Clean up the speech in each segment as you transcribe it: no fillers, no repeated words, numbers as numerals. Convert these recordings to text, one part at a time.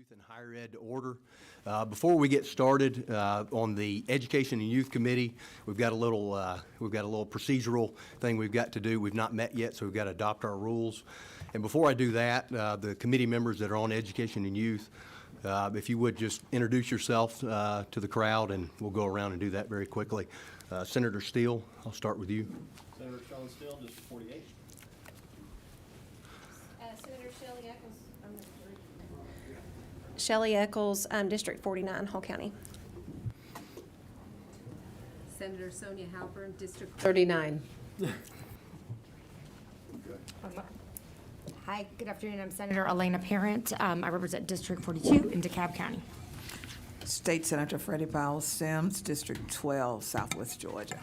Youth and Higher Ed to order. Before we get started on the Education and Youth Committee, we've got a little procedural thing we've got to do. We've not met yet, so we've got to adopt our rules. And before I do that, the committee members that are on Education and Youth, if you would just introduce yourself to the crowd, and we'll go around and do that very quickly. Senator Steele, I'll start with you. Senator Sean Steele, District 48. Senator Shelley Eccles, District 49, Hall County. Senator Sonia Halpern, District 39. Hi, good afternoon. I'm Senator Elena Parent. I represent District 42 in DeKalb County. State Senator Freddie Powell Sims, District 12, Southwest Georgia.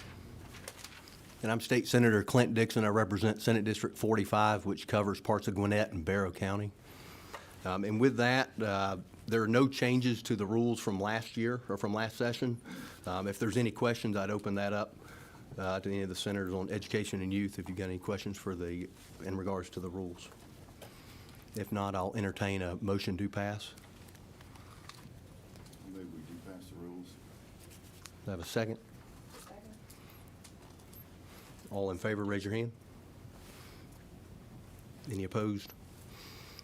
And I'm State Senator Clint Dixon. I represent Senate District 45, which covers parts of Gwinnett and Barrow County. And with that, there are no changes to the rules from last year or from last session. If there's any questions, I'd open that up to any of the senators on education and youth if you've got any questions in regards to the rules. If not, I'll entertain a motion to pass. I move we do pass the rules. Do I have a second? All in favor, raise your hand. Any opposed?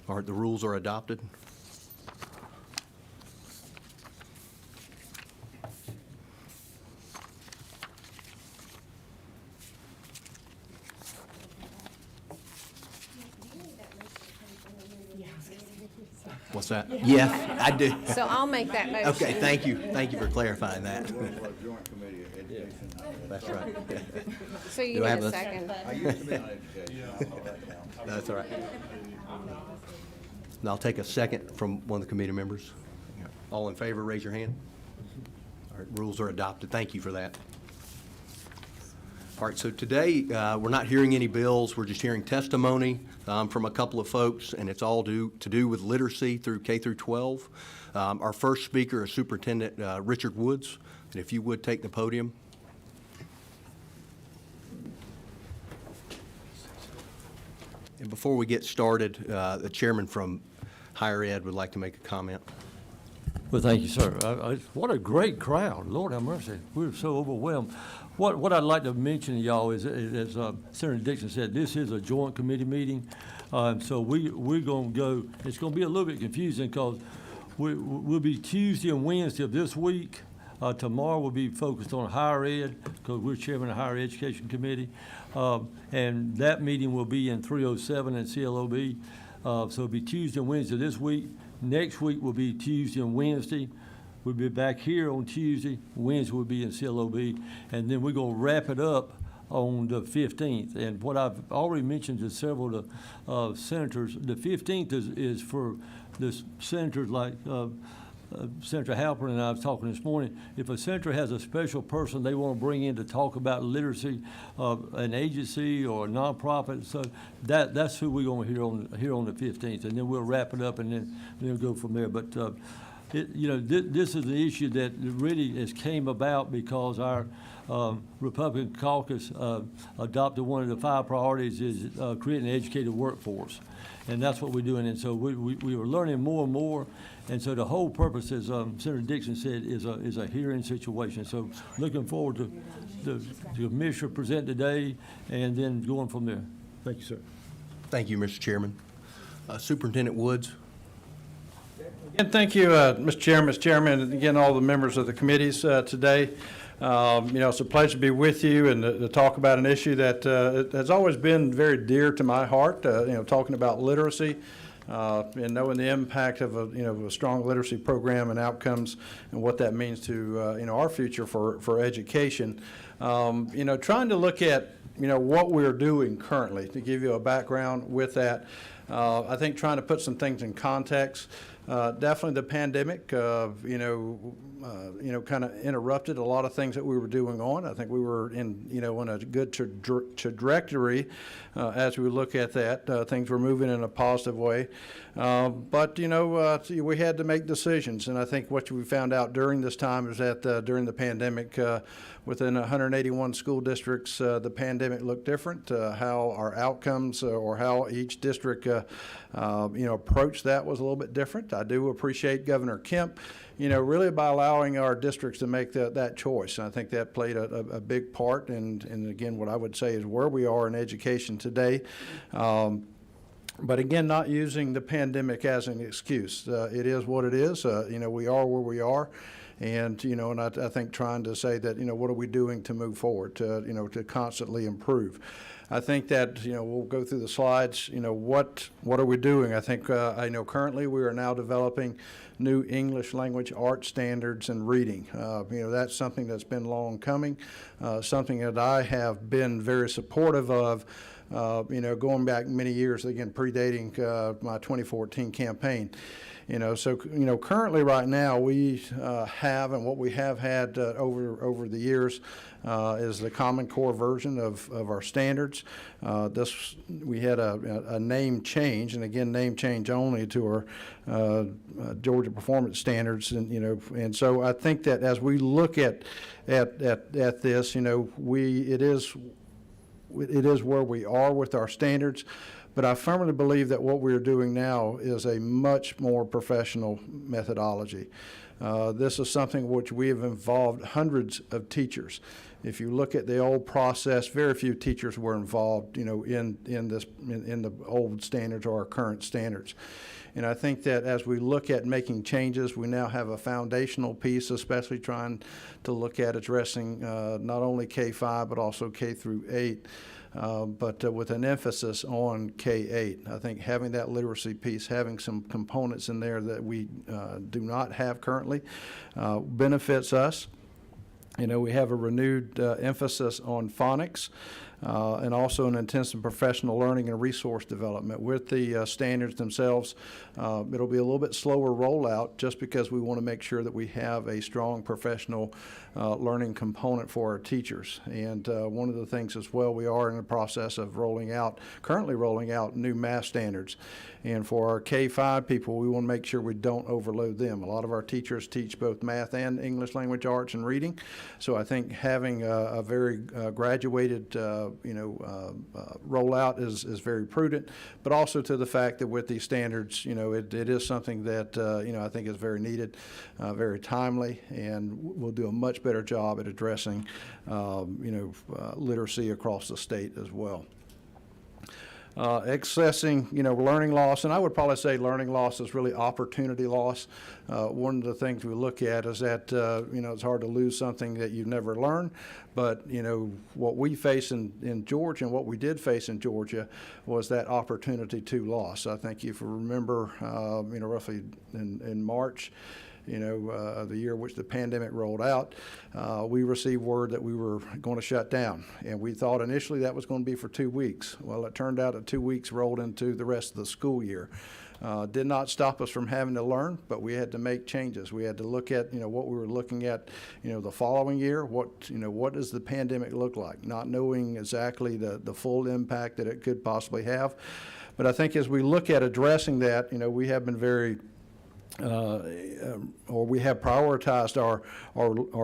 All right, the rules are adopted. What's that? Yeah, I do. So I'll make that motion. Okay, thank you. Thank you for clarifying that. Joint Committee of Education. That's right. So you Do I need have a a- second. I used to be on education. I'll hold that down. That's all right. And I'll take a second from one of the committee members. All in favor, raise your hand. All right, rules are adopted. Thank you for that. All right, so today, we're not hearing any bills. We're just hearing testimony from a couple of folks, and it's all to do with literacy through K through 12. Our first speaker is Superintendent Richard Woods, and if you would take the podium. And before we get started, the chairman from Higher Ed would like to make a comment. Well, thank you, sir. What a great crowd. Lord have mercy. We were so overwhelmed. What I'd like to mention to y'all is, as Senator Dixon said, this is a joint committee meeting. So we're going to go, it's going to be a little bit confusing because we'll be Tuesday and Wednesday of this week. Tomorrow we'll be focused on higher ed because we're chairman of the Higher Education Committee. And that meeting will be in 307 and CLOB. So it'll be Tuesday and Wednesday this week. Next week will be Tuesday and Wednesday. We'll be back here on Tuesday. Wednesday will be in CLOB. And then we're going to wrap it up on the 15th. And what I've already mentioned to several of the senators, the 15th is for the senators like Senator Halpern and I was talking this morning. If a senator has a special person they want to bring in to talk about literacy of an agency or a nonprofit, so that's who we're going to hear on the 15th, and then we'll wrap it up and then go from there. But this is an issue that really has came about because our Republican caucus adopted one of the 5 priorities is creating an educated workforce. And that's what we're doing. And so we were learning more and more. And so the whole purpose, as Senator Dixon said, is a hearing situation. So looking forward to the commissioner present today and then going from there. Thank you, sir. Thank you, Mr. Chairman. Superintendent Woods. And thank you, Mr. Chairman, and again, all the members of the committees today. It's a pleasure to be with you and to talk about an issue that has always been very dear to my heart, talking about literacy and knowing the impact of a strong literacy program and outcomes and what that means to, our future for education. Trying to look at, what we're doing currently to give you a background with that. I think trying to put some things in context. Definitely the pandemic, kind of interrupted a lot of things that we were doing on. I think we were in a good trajectory as we look at that. Things were moving in a positive way. But we had to make decisions. And I think what we found out during this time is that during the pandemic, within 181 school districts, the pandemic looked different. How our outcomes or how each district, approached that was a little bit different. different. I do appreciate Governor Kemp, really by allowing our districts to make that choice. And I think that played a big part, and again, what I would say is where we are in education today. But again, not using the pandemic as an excuse. It is what it is. We are where we are. And, and I think trying to say that, what are we doing to move forward, to constantly improve. I think that, we'll go through the slides, what are we doing? I think, I know currently we are now developing new English language art standards and reading. That's something that's been long coming, something that I have been very supportive of, going back many years, again, predating my 2014 campaign. Currently right now we have, and what we have had over the years is the Common Core version of our standards. We had a name change, and again, name change only to our Georgia Performance Standards, and so I think that as we look at this, it is where we are with our standards. But I firmly believe that what we're doing now is a much more professional methodology. This is something which we have involved hundreds of teachers. If you look at the old process, very few teachers were involved, in the old standards or our current standards. And I think that as we look at making changes, we now have a foundational piece, especially trying to look at addressing not only K-5 but also K through 8. But with an emphasis on K-8. I think having that literacy piece, having some components in there that we do not have currently, benefits us. We have a renewed emphasis on phonics. And also an intensive professional learning and resource development. With the standards themselves, it'll be a little bit slower rollout just because we want to make sure that we have a strong professional learning component for our teachers. And one of the things as well, we are in the process of currently rolling out new math standards. And for our K-5 people, we want to make sure we don't overload them. A lot of our teachers teach both math and English language arts and reading. So I think having a very graduated rollout is very prudent, but also to the fact that with these standards, it is something that, I think is very needed, very timely, and we'll do a much better job at addressing, literacy across the state as well. Accessing, learning loss, and I would probably say learning loss is really opportunity loss. One of the things we look at is that, it's hard to lose something that you've never learned, but, what we face in Georgia and what we did face in Georgia was that opportunity to loss. I think if you remember, roughly in March, the year in which the pandemic rolled out, we received word that we were going to shut down. And we thought initially that was going to be for 2 weeks. Well, it turned out that 2 weeks rolled into the rest of the school year. Did not stop us from having to learn, but we had to make changes. We had to look at, what we were looking at, the following year. What does the pandemic look like? Not knowing exactly the full impact that it could possibly have. But I think as we look at addressing that, we have been very or we have prioritized our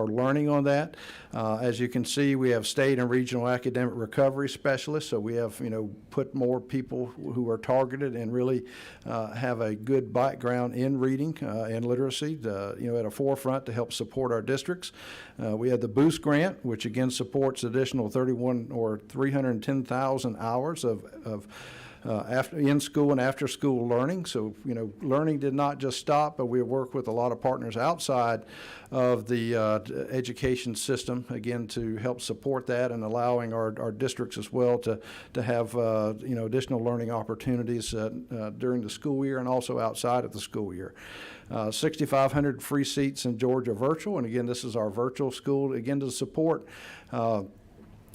learning on that. As you can see, we have state and regional academic recovery specialists, so we have put more people who are targeted and really have a good background in reading and literacy, at a forefront to help support our districts. We have the Boost Grant, which again supports additional 310,000 hours of in school and after school learning. So, learning did not just stop, but we work with a lot of partners outside of the education system, again, to help support that and allowing our districts as well to have, additional learning opportunities during the school year and also outside of the school year. 6,500 free seats in Georgia Virtual, and again, this is our virtual school, again, to support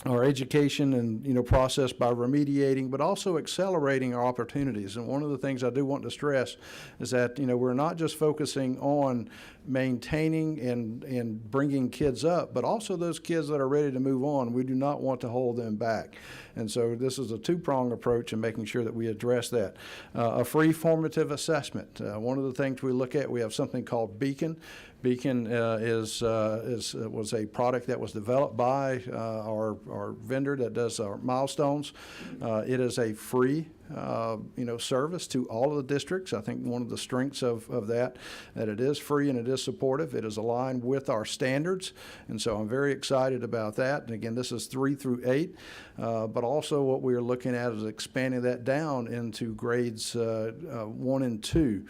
our education and, process by remediating, but also accelerating our opportunities. And one of the things I do want to stress is that, we're not just focusing on maintaining and bringing kids up, but also those kids that are ready to move on. We do not want to hold them back. And so this is a two-pronged approach in making sure that we address that. A free formative assessment. One of the things we look at, we have something called Beacon. Beacon was a product that was developed by our vendor that does our milestones. It is a free service to all of the districts. I think one of the strengths of that it is free and it is supportive. It is aligned with our standards, and so I'm very excited about that. And again, this is 3 through 8, but also what we are looking at is expanding that down into grades 1 and 2,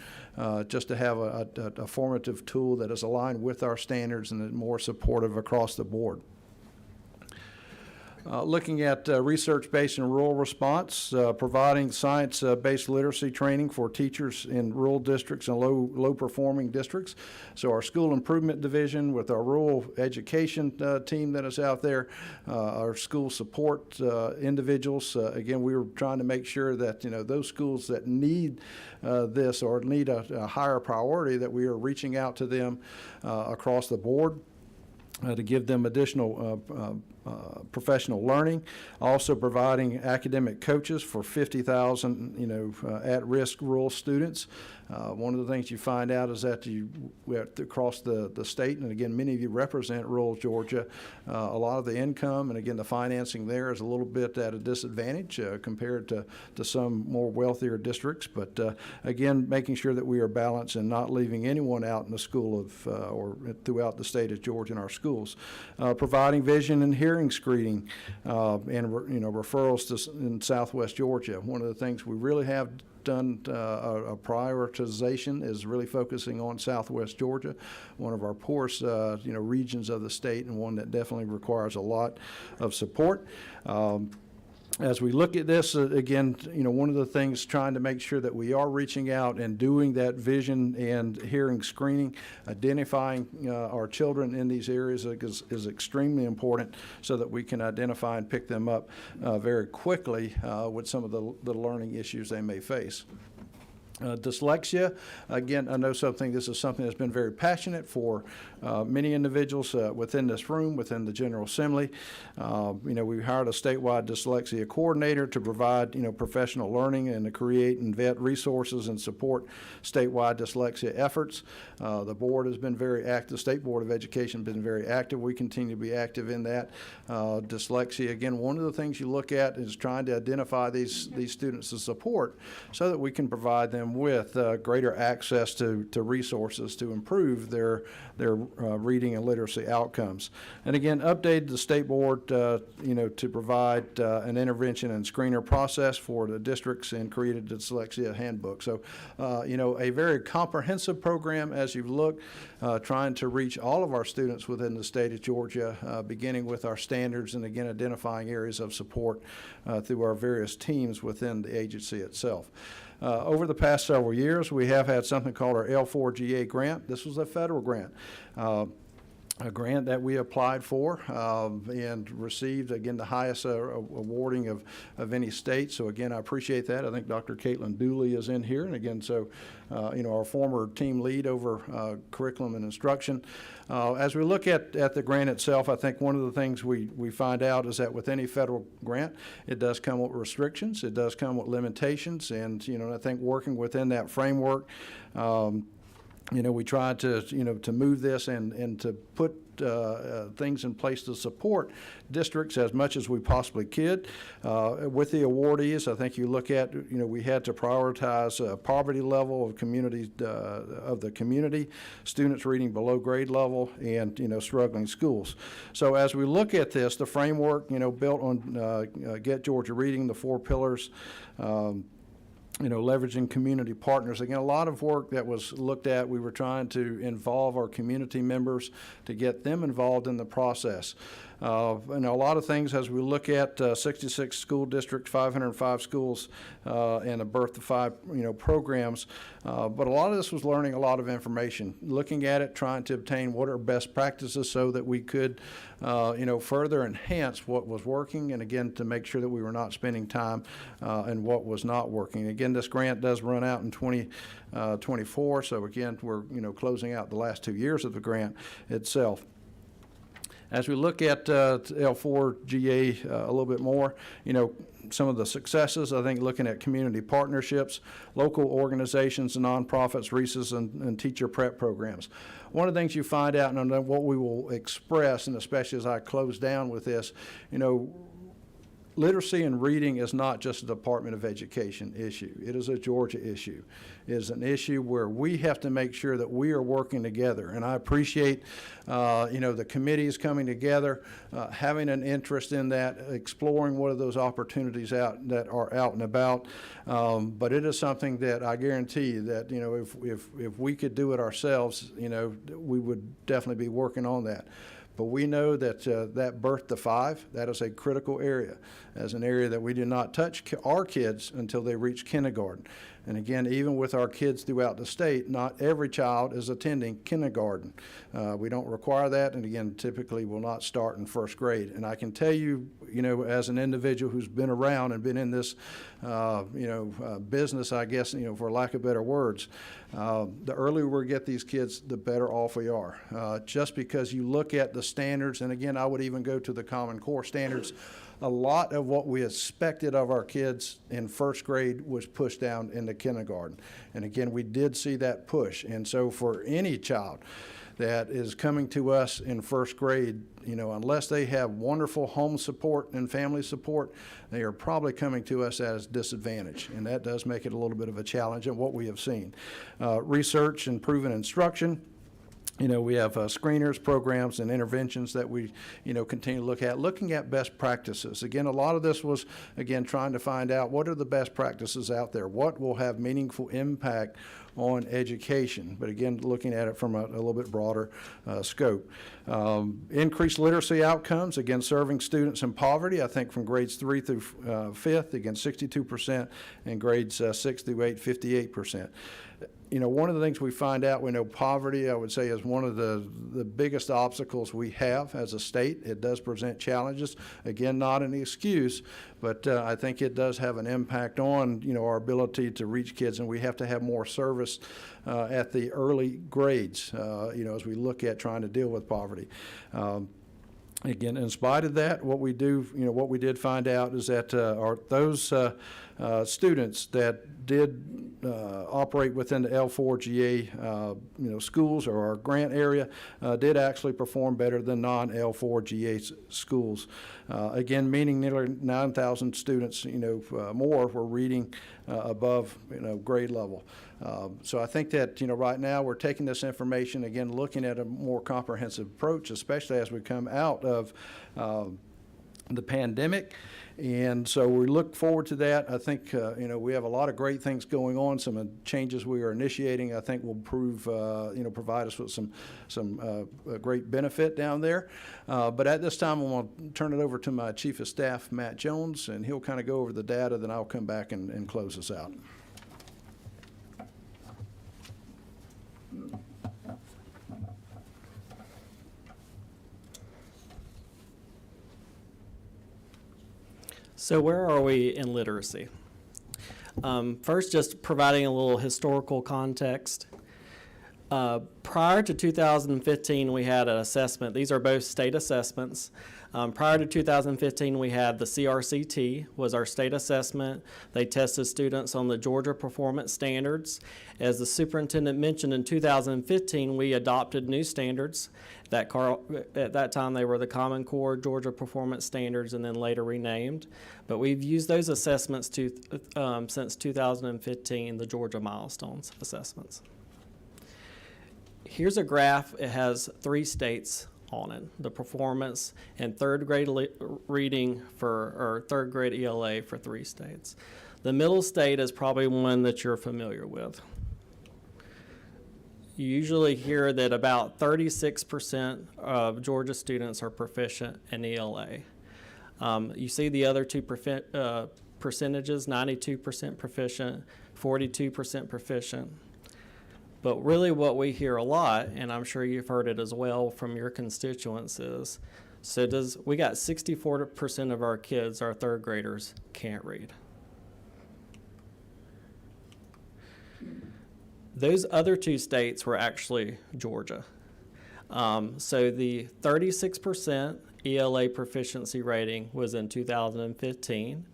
just to have a formative tool that is aligned with our standards and is more supportive across the board. Looking at research-based and rural response, providing science-based literacy training for teachers in rural districts and low-performing districts. So our school improvement division with our rural education team that is out there, our school support individuals, again, we were trying to make sure that, those schools that need this or need a higher priority, that we are reaching out to them across the board to give them additional professional learning, also providing academic coaches for 50,000, at-risk rural students. One of the things you find out is that across the state, and again, many of you represent rural Georgia, a lot of the income and again, the financing there is a little bit at a disadvantage compared to some more wealthier districts. But again, making sure that we are balanced and not leaving anyone out in the school or throughout the state of Georgia in our schools. Providing vision and hearing screening and referrals in Southwest Georgia. One of the things we really have done a prioritization is really focusing on Southwest Georgia, one of our poorest regions of the state, and one that definitely requires a lot of support. As we look at this, again, one of the things trying to make sure that we are reaching out and doing that vision and hearing screening, identifying our children in these areas is extremely important so that we can identify and pick them up very quickly with some of the learning issues they may face. Dyslexia, again, I know this is something that's been very passionate for many individuals within this room, within the General Assembly. We hired a statewide dyslexia coordinator to provide, professional learning and to create and vet resources and support statewide dyslexia efforts. The board has been very active. The State Board of Education has been very active. We continue to be active in that. Dyslexia, again, one of the things you look at is trying to identify these students to support so that we can provide them with greater access to resources to improve their reading and literacy outcomes. And again, updated the state board, to provide an intervention and screener process for the districts and created the dyslexia handbook. So, a very comprehensive program as you look, trying to reach all of our students within the state of Georgia, beginning with our standards and again, identifying areas of support through our various teams within the agency itself. Over the past several years, we have had something called our L4GA grant. This was a federal grant. A grant that we applied for and received, again, the highest awarding of any state. So, again, I appreciate that. I think Dr. Caitlin Dooley is in here. And, again, so, our former team lead over curriculum and instruction. As we look at the grant itself, I think one of the things we find out is that with any federal grant, it does come with restrictions. It does come with limitations. And, I think working within that framework, we try to move this and to put things in place to support districts as much as we possibly could. With the awardees, I think you look at, we had to prioritize poverty level of community, of the community, students reading below grade level, and, struggling schools. So as we look at this, the framework, built on Get Georgia Reading, the 4 pillars, leveraging community partners. Again, a lot of work that was looked at. We were trying to involve our community members to get them involved in the process. And a lot of things as we look at 66 school districts, 505 schools, and a birth of 5, programs. But a lot of this was learning a lot of information, looking at it, trying to obtain what are best practices so that we could, further enhance what was working. And again, to make sure that we were not spending time in what was not working. Again, this grant does run out in 2024. So again, we're, closing out the last 2 years of the grant itself. As we look at L4GA a little bit more, some of the successes, I think looking at community partnerships, local organizations and nonprofits, RESAs, and teacher prep programs. One of the things you find out, and what we will express, and especially as I close down with this, literacy and reading is not just a Department of Education issue. It is a Georgia issue. It is an issue where we have to make sure that we are working together. And I appreciate, the committees coming together, having an interest in that, exploring what are those opportunities that are out and about. But it is something that I guarantee you that, if we could do it ourselves, we would definitely be working on that. But we know that that birth to 5, that is a critical area, as an area that we do not touch our kids until they reach kindergarten. And again, even with our kids throughout the state, not every child is attending kindergarten. We don't require that, and again, typically will not start in first grade. And I can tell you, as an individual who's been around and been in this, business, I guess, for lack of better words, the earlier we get these kids, the better off we are. Just because you look at the standards, and again, I would even go to the Common Core standards, a lot of what we expected of our kids in first grade was pushed down into kindergarten. And again, we did see that push. And so for any child that is coming to us in first grade, unless they have wonderful home support and family support, they are probably coming to us as disadvantaged. And that does make it a little bit of a challenge in what we have seen. Research and proven instruction. We have screeners, programs, and interventions that we, continue to looking at best practices. Again, a lot of this was, again, trying to find out what are the best practices out there, what will have meaningful impact on education, but again, looking at it from a little bit broader scope. Increased literacy outcomes, again, serving students in poverty, I think from grades 3 through 5th, again, 62%, and grades 6 through 8, 58%. One of the things we find out, we know poverty, I would say, is one of the biggest obstacles we have as a state. It does present challenges. Again, not an excuse, but I think it does have an impact on, our ability to reach kids, and we have to have more service at the early grades, as we look at trying to deal with poverty. Again, in spite of that, what we did find out is that those students that did operate within the L4GA, schools or our grant area, did actually perform better than non-L4GA schools. Again, meaning nearly 9,000 students, more were reading above, grade level. So I think that, right now we're taking this information, again, looking at a more comprehensive approach, especially as we come out of the pandemic. And so we look forward to that. I think, we have a lot of great things going on. Some of the changes we are initiating, I think, will prove, provide us with some great benefit down there. But at this time, I want to turn it over to my Chief of Staff, Matt Jones, and he'll kind of go over the data, then I'll come back and close us out. So where are we in literacy? First, just providing a little historical context. Prior to 2015, we had an assessment. These are both state assessments. Prior to 2015, we had the CRCT, was our state assessment. They tested students on the Georgia Performance Standards. As the superintendent mentioned, in 2015, we adopted new standards. At that time, they were the Common Core Georgia Performance Standards, and then later renamed. But we've used those assessments since 2015, the Georgia Milestones assessments. Here's a graph. It has 3 states on it, the performance and third grade reading or third grade ELA for 3 states. The middle state is probably one that you're familiar with. You usually hear that about 36% of Georgia students are proficient in ELA. You see the other 2 percentages, 92% proficient, 42% proficient. But really what we hear a lot, and I'm sure you've heard it as well from your constituents, is, we got 64% of our kids, our third graders, can't read. Those other 2 states were actually Georgia. So the 36% ELA proficiency rating was in 2015.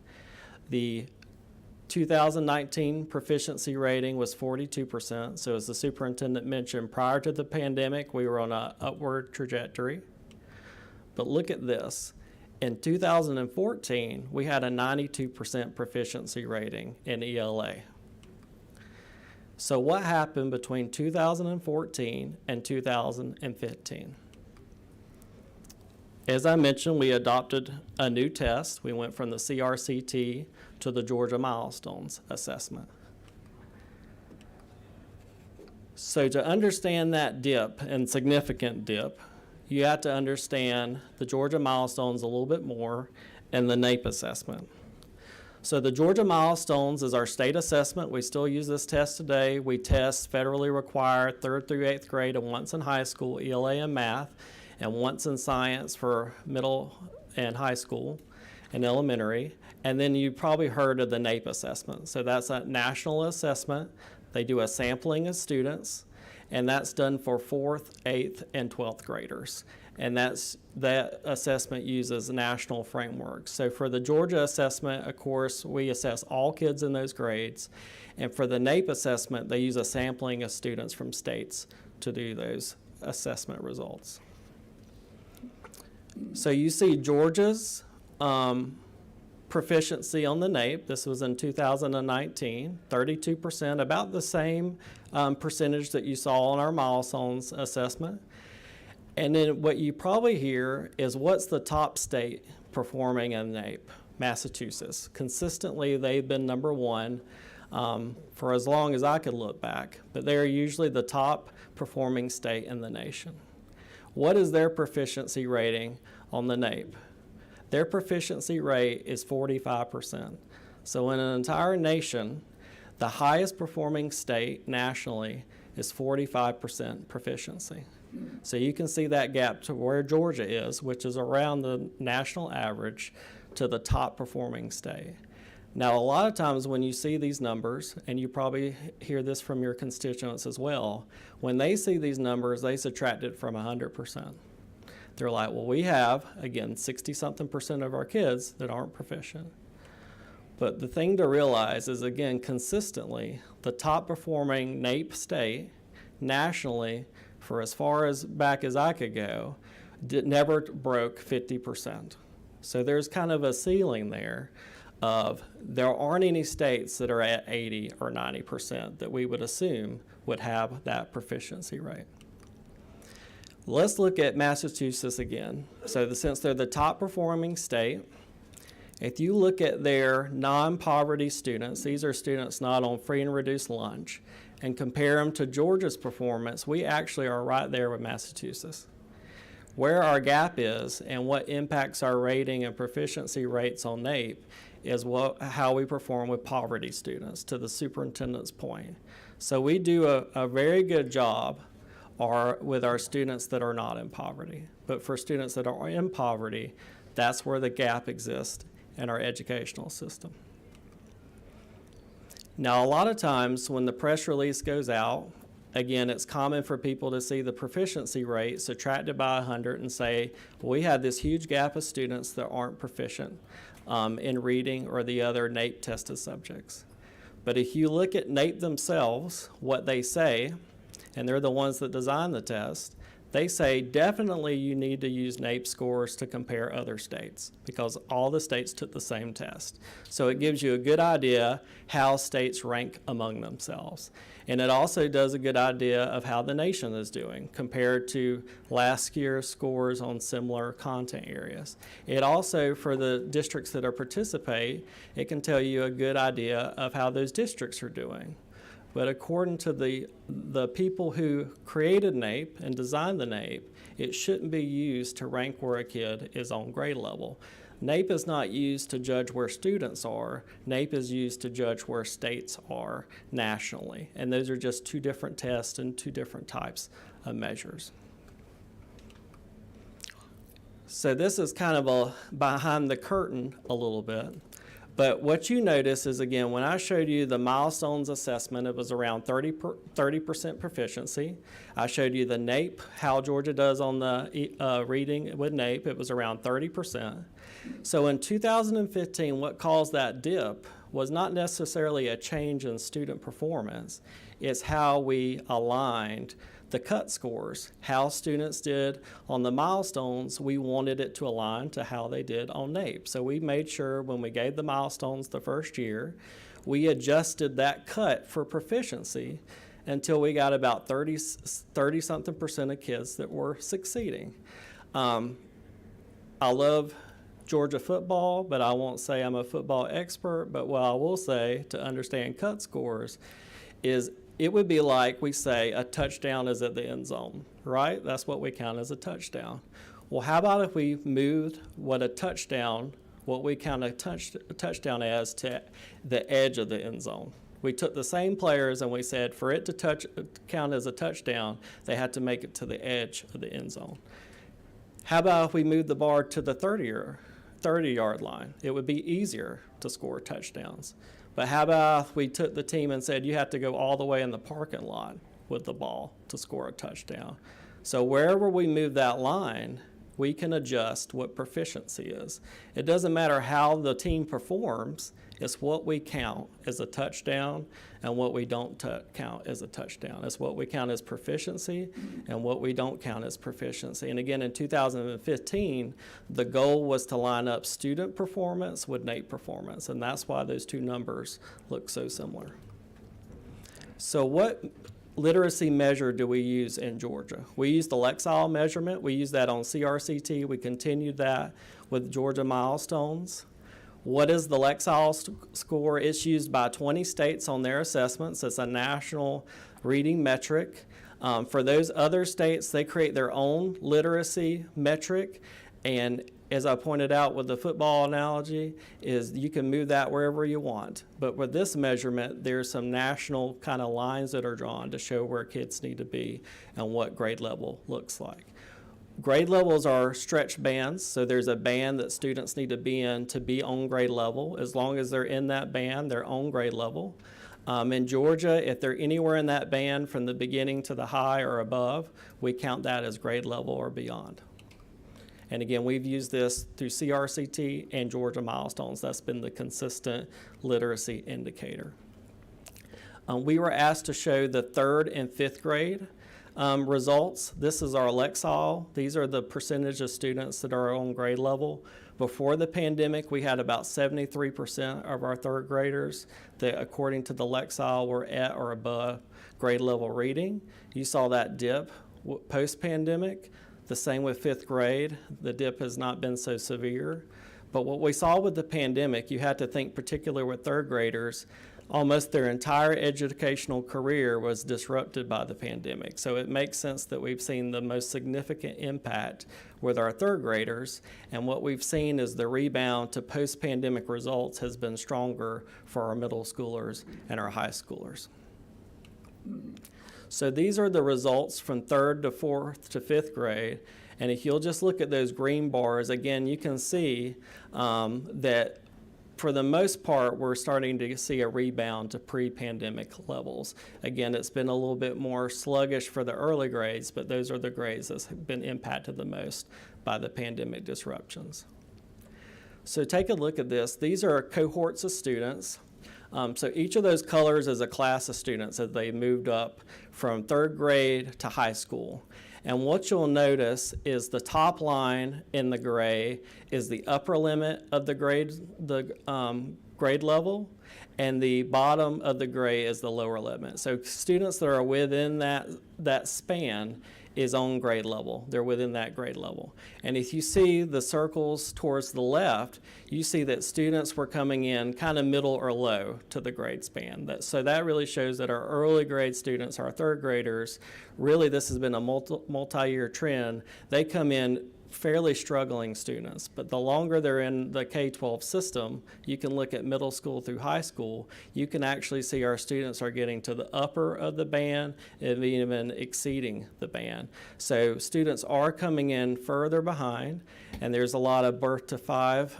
The 2019 proficiency rating was 42%. So as the superintendent mentioned, prior to the pandemic, we were on an upward trajectory. But look at this. In 2014, we had a 92% proficiency rating in ELA. So what happened between 2014 and 2015? As I mentioned, we adopted a new test. We went from the CRCT to the Georgia Milestones Assessment. So to understand that dip, and significant dip, you have to understand the Georgia Milestones a little bit more and the NAEP assessment. So the Georgia Milestones is our state assessment. We still use this test today. We test federally required 3rd through 8th grade and once in high school, ELA and math, and once in science for middle and high school and elementary. And then you probably heard of the NAEP assessment. So that's a national assessment. They do a sampling of students, and that's done for 4th, 8th, and 12th graders. And that assessment uses national frameworks. So for the Georgia assessment, of course, we assess all kids in those grades. And for the NAEP assessment, they use a sampling of students from states to do those assessment results. So you see Georgia's proficiency on the NAEP. This was in 2019, 32%, about the same percentage that you saw on our milestones assessment. And then what you probably hear is, what's the top state performing in NAEP? Massachusetts. Consistently, they've been number one for as long as I could look back, but they're usually the top performing state in the nation. What is their proficiency rating on the NAEP? Their proficiency rate is 45%. So in an entire nation, the highest performing state nationally is 45% proficiency. So you can see that gap to where Georgia is, which is around the national average, to the top performing state. Now, a lot of times when you see these numbers, and you probably hear this from your constituents as well, when they see these numbers, they subtract it from 100%. They're like, well, we have, again, 60-something% of our kids that aren't proficient. But the thing to realize is, again, consistently, the top performing NAEP state nationally, for as far as back as I could go, never broke 50%. So there's kind of a ceiling there of there aren't any states that are at 80 or 90% that we would assume would have that proficiency rate. Let's look at Massachusetts again. So since they're the top performing state, if you look at their non-poverty students, these are students not on free and reduced lunch, and compare them to Georgia's performance, we actually are right there with Massachusetts. Where our gap is and what impacts our rating and proficiency rates on NAEP is how we perform with poverty students, to the superintendent's point. So we do a very good job with our students that are not in poverty. But for students that are in poverty, that's where the gap exists in our educational system. Now, a lot of times when the press release goes out, again, it's common for people to see the proficiency rate subtracted by 100 and say, well, we have this huge gap of students that aren't proficient in reading or the other NAEP tested subjects. But if you look at NAEP themselves, what they say, and they're the ones that design the test, they say definitely you need to use NAEP scores to compare other states because all the states took the same test. So it gives you a good idea how states rank among themselves. And it also does a good idea of how the nation is doing compared to last year's scores on similar content areas. It also, for the districts that are participate, it can tell you a good idea of how those districts are doing. But according to the people who created NAEP and designed the NAEP, it shouldn't be used to rank where a kid is on grade level. NAEP is not used to judge where students are. NAEP is used to judge where states are nationally. And those are just two different tests and two different types of measures. So this is kind of a behind the curtain a little bit. But what you notice is, again, when I showed you the milestones assessment, it was around 30% proficiency. I showed you the NAEP, how Georgia does on the reading with NAEP, it was around 30%. So in 2015, what caused that dip was not necessarily a change in student performance. It's how we aligned the cut scores, how students did on the milestones. We wanted it to align to how they did on NAEP. So we made sure when we gave the milestones the first year, we adjusted that cut for proficiency until we got about 30-something% of kids that were succeeding. I love Georgia football, but I won't say I'm a football expert. But what I will say to understand cut scores is it would be like we say a touchdown is at the end zone, right? That's what we count as a touchdown. Well, how about if we moved what we count a touchdown as to the edge of the end zone? We took the same players and we said for it to count as a touchdown, they had to make it to the edge of the end zone. How about if we moved the bar to the 30-yard line? It would be easier to score touchdowns. But how about if we took the team and said you have to go all the way in the parking lot with the ball to score a touchdown? So wherever we move that line, we can adjust what proficiency is. It doesn't matter how the team performs, it's what we count as a touchdown and what we don't count as a touchdown. It's what we count as proficiency and what we don't count as proficiency. And again, in 2015, the goal was to line up student performance with NAEP performance, and that's why those two numbers look so similar. So what literacy measure do we use in Georgia? We use the Lexile measurement. We use that on CRCT. We continued that with Georgia milestones. What is the Lexile score? It's used by 20 states on their assessments. It's a national reading metric. For those other states, they create their own literacy metric. And as I pointed out with the football analogy, is you can move that wherever you want. But with this measurement, there's some national kind of lines that are drawn to show where kids need to be and what grade level looks like. Grade levels are stretch bands, so there's a band that students need to be in to be on grade level. As long as they're in that band, they're on grade level. In Georgia, if they're anywhere in that band from the beginning to the high or above, we count that as grade level or beyond. And again, we've used this through CRCT and Georgia milestones. That's been the consistent literacy indicator. We were asked to show the 3rd and 5th grade results. This is our Lexile. These are the percentage of students that are on grade level. Before the pandemic, we had about 73% of our 3rd graders that, according to the Lexile, were at or above grade level reading. You saw that dip post-pandemic. The same with 5th grade. The dip has not been so severe. But what we saw with the pandemic, you had to think particularly with 3rd graders, almost their entire educational career was disrupted by the pandemic. So it makes sense that we've seen the most significant impact with our 3rd graders. And what we've seen is the rebound to post-pandemic results has been stronger for our middle schoolers and our high schoolers. So these are the results from 3rd to 4th to 5th grade. And if you'll just look at those green bars, again, you can see that for the most part, we're starting to see a rebound to pre-pandemic levels. Again, it's been a little bit more sluggish for the early grades, but those are the grades that have been impacted the most by the pandemic disruptions. So take a look at this. These are cohorts of students. So each of those colors is a class of students as they moved up from 3rd grade to high school. And what you'll notice is the top line in the gray is the upper limit of the grade level, and the bottom of the gray is the lower limit. So students that are within that span is on grade level. They're within that grade level. And if you see the circles towards the left, you see that students were coming in kind of middle or low to the grade span. So that really shows that our early grade students, our 3rd graders, really this has been a multi-year trend. They come in fairly struggling students, but the longer they're in the K-12 system, you can look at middle school through high school, you can actually see our students are getting to the upper of the band and even exceeding the band. So students are coming in further behind, and there's a lot of birth to 5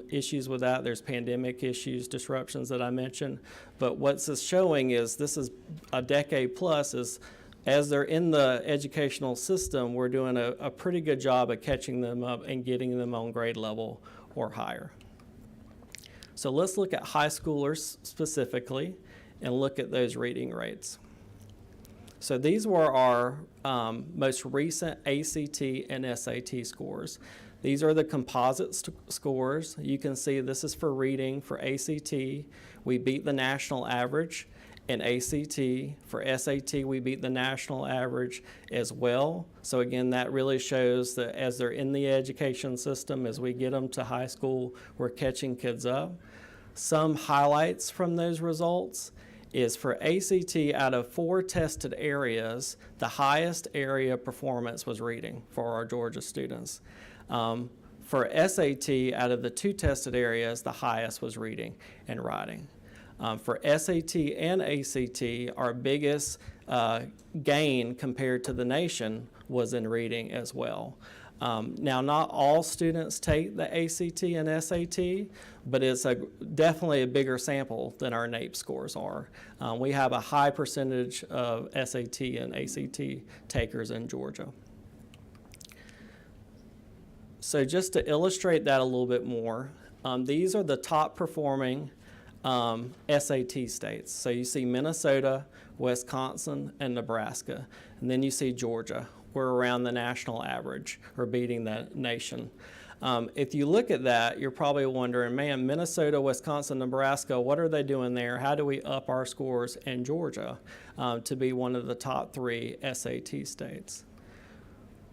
issues with that. There's pandemic issues, disruptions that I mentioned, but what's this showing is this is a decade plus is as they're in the educational system, we're doing a pretty good job of catching them up and getting them on grade level or higher. So let's look at high schoolers specifically and look at those reading rates. So these were our most recent ACT and SAT scores. These are the composite scores. You can see this is for reading for ACT. We beat the national average. In ACT, for SAT, we beat the national average as well. So again, that really shows that as they're in the education system, as we get them to high school, we're catching kids up. Some highlights from those results is for ACT, out of 4 tested areas, the highest area performance was reading for our Georgia students. For SAT, out of the 2 tested areas, the highest was reading and writing. For SAT and ACT, our biggest gain compared to the nation was in reading as well. Now, not all students take the ACT and SAT, but it's definitely a bigger sample than our NAEP scores are. We have a high percentage of SAT and ACT takers in Georgia. So just to illustrate that a little bit more, these are the top performing SAT states. So you see Minnesota, Wisconsin, and Nebraska. And then you see Georgia. We're around the national average, or beating the nation. If you look at that, you're probably wondering, man, Minnesota, Wisconsin, Nebraska, what are they doing there? How do we up our scores in Georgia to be one of the top 3 SAT states?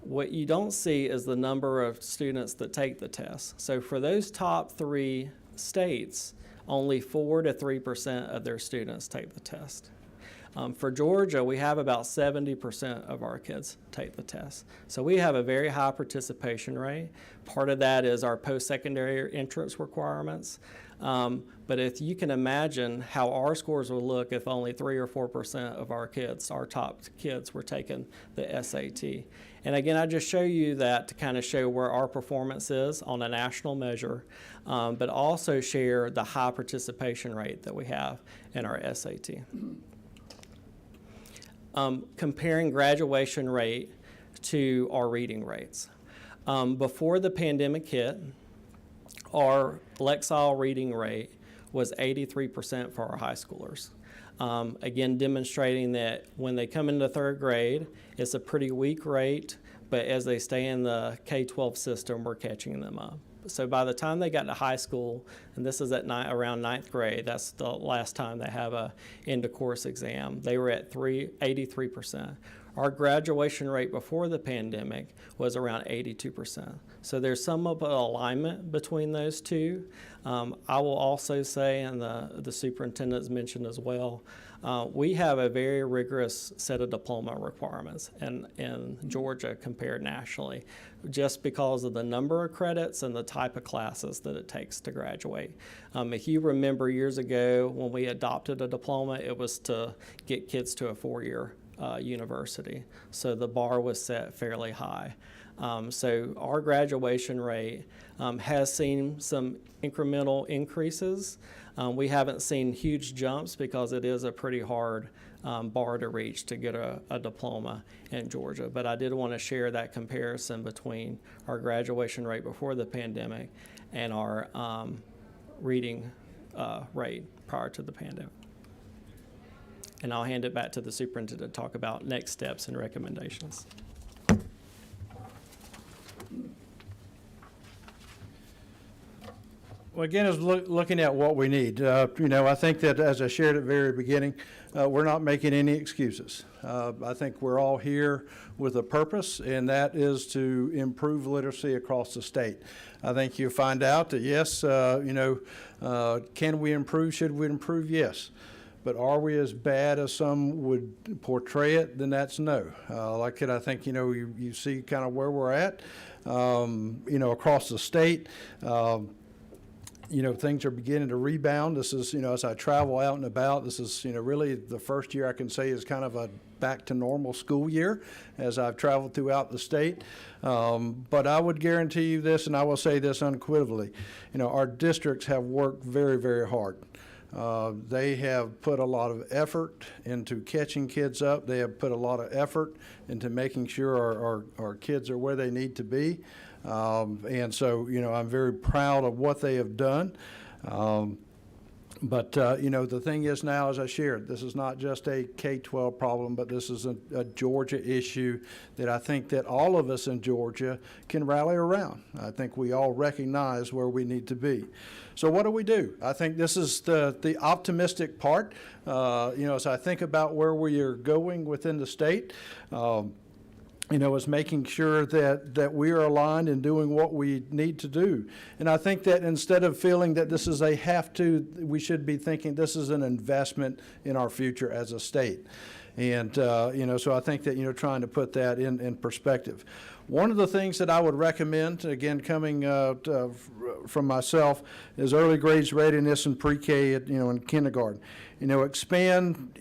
What you don't see is the number of students that take the test. So for those top 3 states, only 4 to 3% of their students take the test. For Georgia, we have about 70% of our kids take the test. So we have a very high participation rate. Part of that is our post-secondary entrance requirements. But if you can imagine how our scores would look if only 3 or 4% of our kids, our top kids, were taking the SAT. And again, I just show you that to kind of show where our performance is on a national measure, but also share the high participation rate that we have in our SAT. Comparing graduation rate to our reading rates. Before the pandemic hit, our Lexile reading rate was 83% for our high schoolers. Again, demonstrating that when they come into 3rd grade, it's a pretty weak rate, but as they stay in the K-12 system, we're catching them up. So by the time they got to high school, and this is at around 9th grade, that's the last time they have a end-of-course exam, they were at 83%. Our graduation rate before the pandemic was around 82%. So there's some of an alignment between those two. I will also say, and the superintendent's mentioned as well, we have a very rigorous set of diploma requirements in Georgia compared nationally, just because of the number of credits and the type of classes that it takes to graduate. If you remember years ago when we adopted a diploma, it was to get kids to a 4-year university. So the bar was set fairly high. So our graduation rate has seen some incremental increases. We haven't seen huge jumps because it is a pretty hard bar to reach to get a diploma in Georgia. But I did want to share that comparison between our graduation rate before the pandemic and our reading rate prior to the pandemic. And I'll hand it back to the superintendent to talk about next steps and recommendations. Well, again, is looking at what we need. I think that, as I shared at the very beginning, we're not making any excuses. I think we're all here with a purpose, and that is to improve literacy across the state. I think you'll find out that, yes, can we improve? Should we improve? Yes. But are we as bad as some would portray it? Then that's no. I think, you see kind of where we're at, across the state. Things are beginning to rebound. This is, as I travel out and about, this is, really the first year I can say is kind of a back to normal school year as I've traveled throughout the state. But I would guarantee you this, and I will say this unequivocally, our districts have worked very, very hard. They have put a lot of effort into catching kids up. They have put a lot of effort into making sure our kids are where they need to be. And so, I'm very proud of what they have done. But, the thing is now, as I shared, this is not just a K-12 problem, but this is a Georgia issue that I think that all of us in Georgia can rally around. I think we all recognize where we need to be. So what do? I think this is the optimistic part. As I think about where we are going within the state, is making sure that we are aligned in doing what we need to do. And I think that instead of feeling that this is a have to, we should be thinking this is an investment in our future as a state. And, so I think that, trying to put that in perspective. One of the things that I would recommend, again, coming from myself, is early grades readiness and pre-K, in kindergarten. Expand,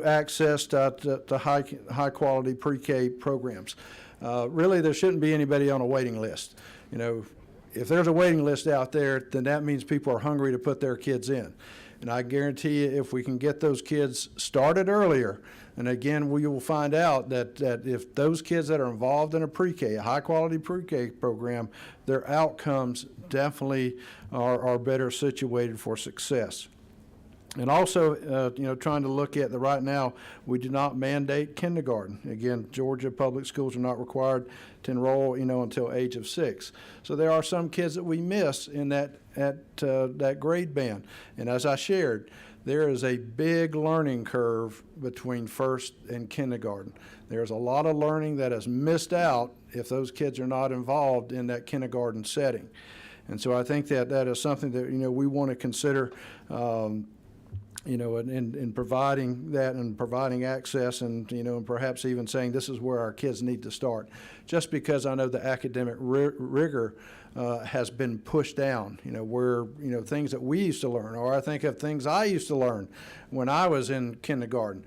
access to high quality pre-K programs. Really, there shouldn't be anybody on a waiting list. If there's a waiting list out there, then that means people are hungry to put their kids in. And I guarantee you, if we can get those kids started earlier, and again, we will find out that if those kids that are involved in a pre-K, a high-quality pre-K program, their outcomes definitely are better situated for success. And also, trying to look at right now, we do not mandate kindergarten. Again, Georgia public schools are not required to enroll, until age of 6. So there are some kids that we miss in that grade band. And as I shared, there is a big learning curve between first and kindergarten. There's a lot of learning that is missed out if those kids are not involved in that kindergarten setting. And so I think that is something that, we want to consider, in providing that and providing access and, and perhaps even saying this is where our kids need to start. Just because I know the academic rigor has been pushed down, where, things that we used to learn, or I think of things I used to learn when I was in kindergarten.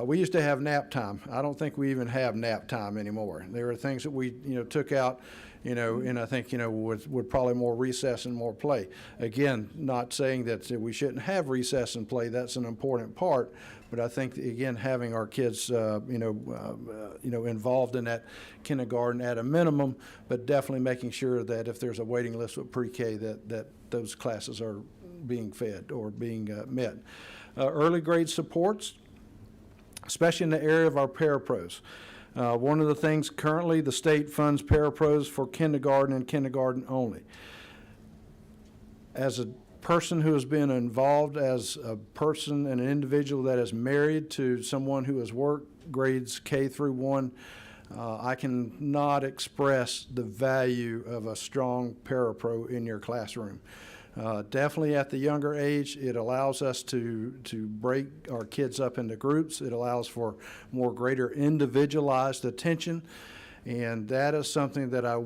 We used to have nap time. I don't think we even have nap time anymore. There are things that we, took out, and I think, with probably more recess and more play. Again, not saying that we shouldn't have recess and play. That's an important part. But I think, again, having our kids, involved in that kindergarten at a minimum, but definitely making sure that if there's a waiting list with pre-K, that those classes are being fed or being met. Early grade supports, especially in the area of our parapros. One of the things currently, the state funds parapros for kindergarten and kindergarten only. As a person who has been involved as a person and an individual that is married to someone who has worked grades K through 1, I cannot express the value of a strong parapro in your classroom. Definitely at the younger age, it allows us to break our kids up into groups. It allows for more greater individualized attention. And that is something that I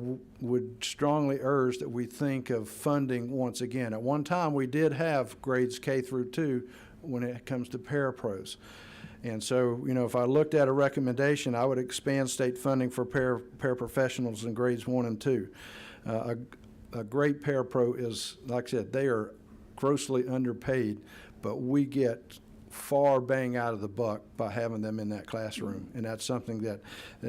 would strongly urge that we think of funding once again. At one time, we did have grades K through 2 when it comes to parapros. And so, if I looked at a recommendation, I would expand state funding for paraprofessionals in grades 1 and 2. A great parapro is, like I said, they are grossly underpaid, but we get far bang out of the buck by having them in that classroom. And that's something that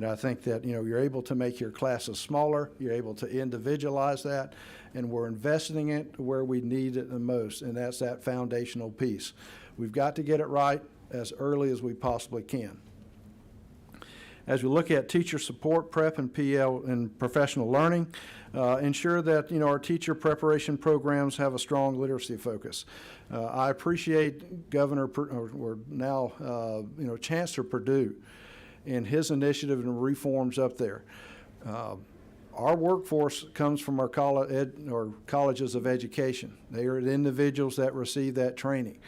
I think that, you're able to make your classes smaller, you're able to individualize that, and we're investing it where we need it the most, and that's that foundational piece. We've got to get it right as early as we possibly can. As we look at teacher support, prep, and PL and professional learning, ensure that our teacher preparation programs have a strong literacy focus. I appreciate Governor, or now Chancellor Perdue, and his initiative and reforms up there. Our workforce comes from our colleges of education. They are the individuals that receive that training.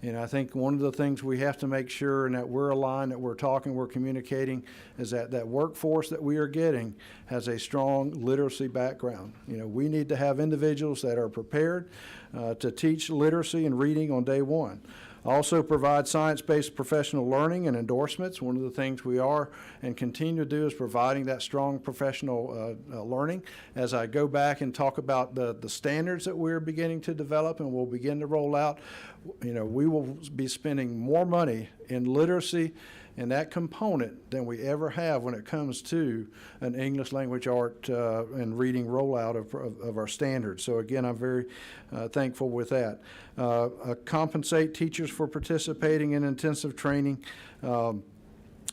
And I think one of the things we have to make sure and that we're aligned, that we're talking, we're communicating, is that workforce that we are getting has a strong literacy background. We need to have individuals that are prepared to teach literacy and reading on day one. Also provide science-based professional learning and endorsements. One of the things we are and continue to do is providing that strong professional learning. As I go back and talk about the standards that we're beginning to develop and we'll begin to roll out, we will be spending more money in literacy in that component than we ever have when it comes to an English language art and reading rollout of our standards. So again, I'm very thankful with that. Compensate teachers for participating in intensive training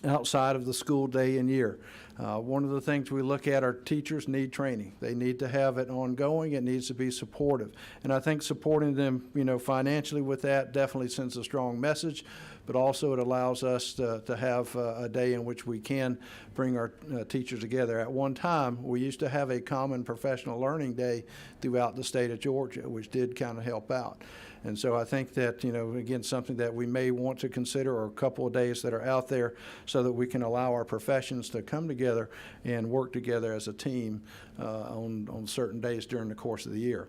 outside of the school day and year. One of the things we look at, our teachers need training. They need to have it ongoing. It needs to be supportive. And I think supporting them, financially with that definitely sends a strong message, but also it allows us to have a day in which we can bring our teachers together. At one time, we used to have a common professional learning day throughout the state of Georgia, which did kind of help out. And so I think that, again, something that we may want to consider, or a couple of days that are out there, so that we can allow our professions to come together and work together as a team on certain days during the course of the year.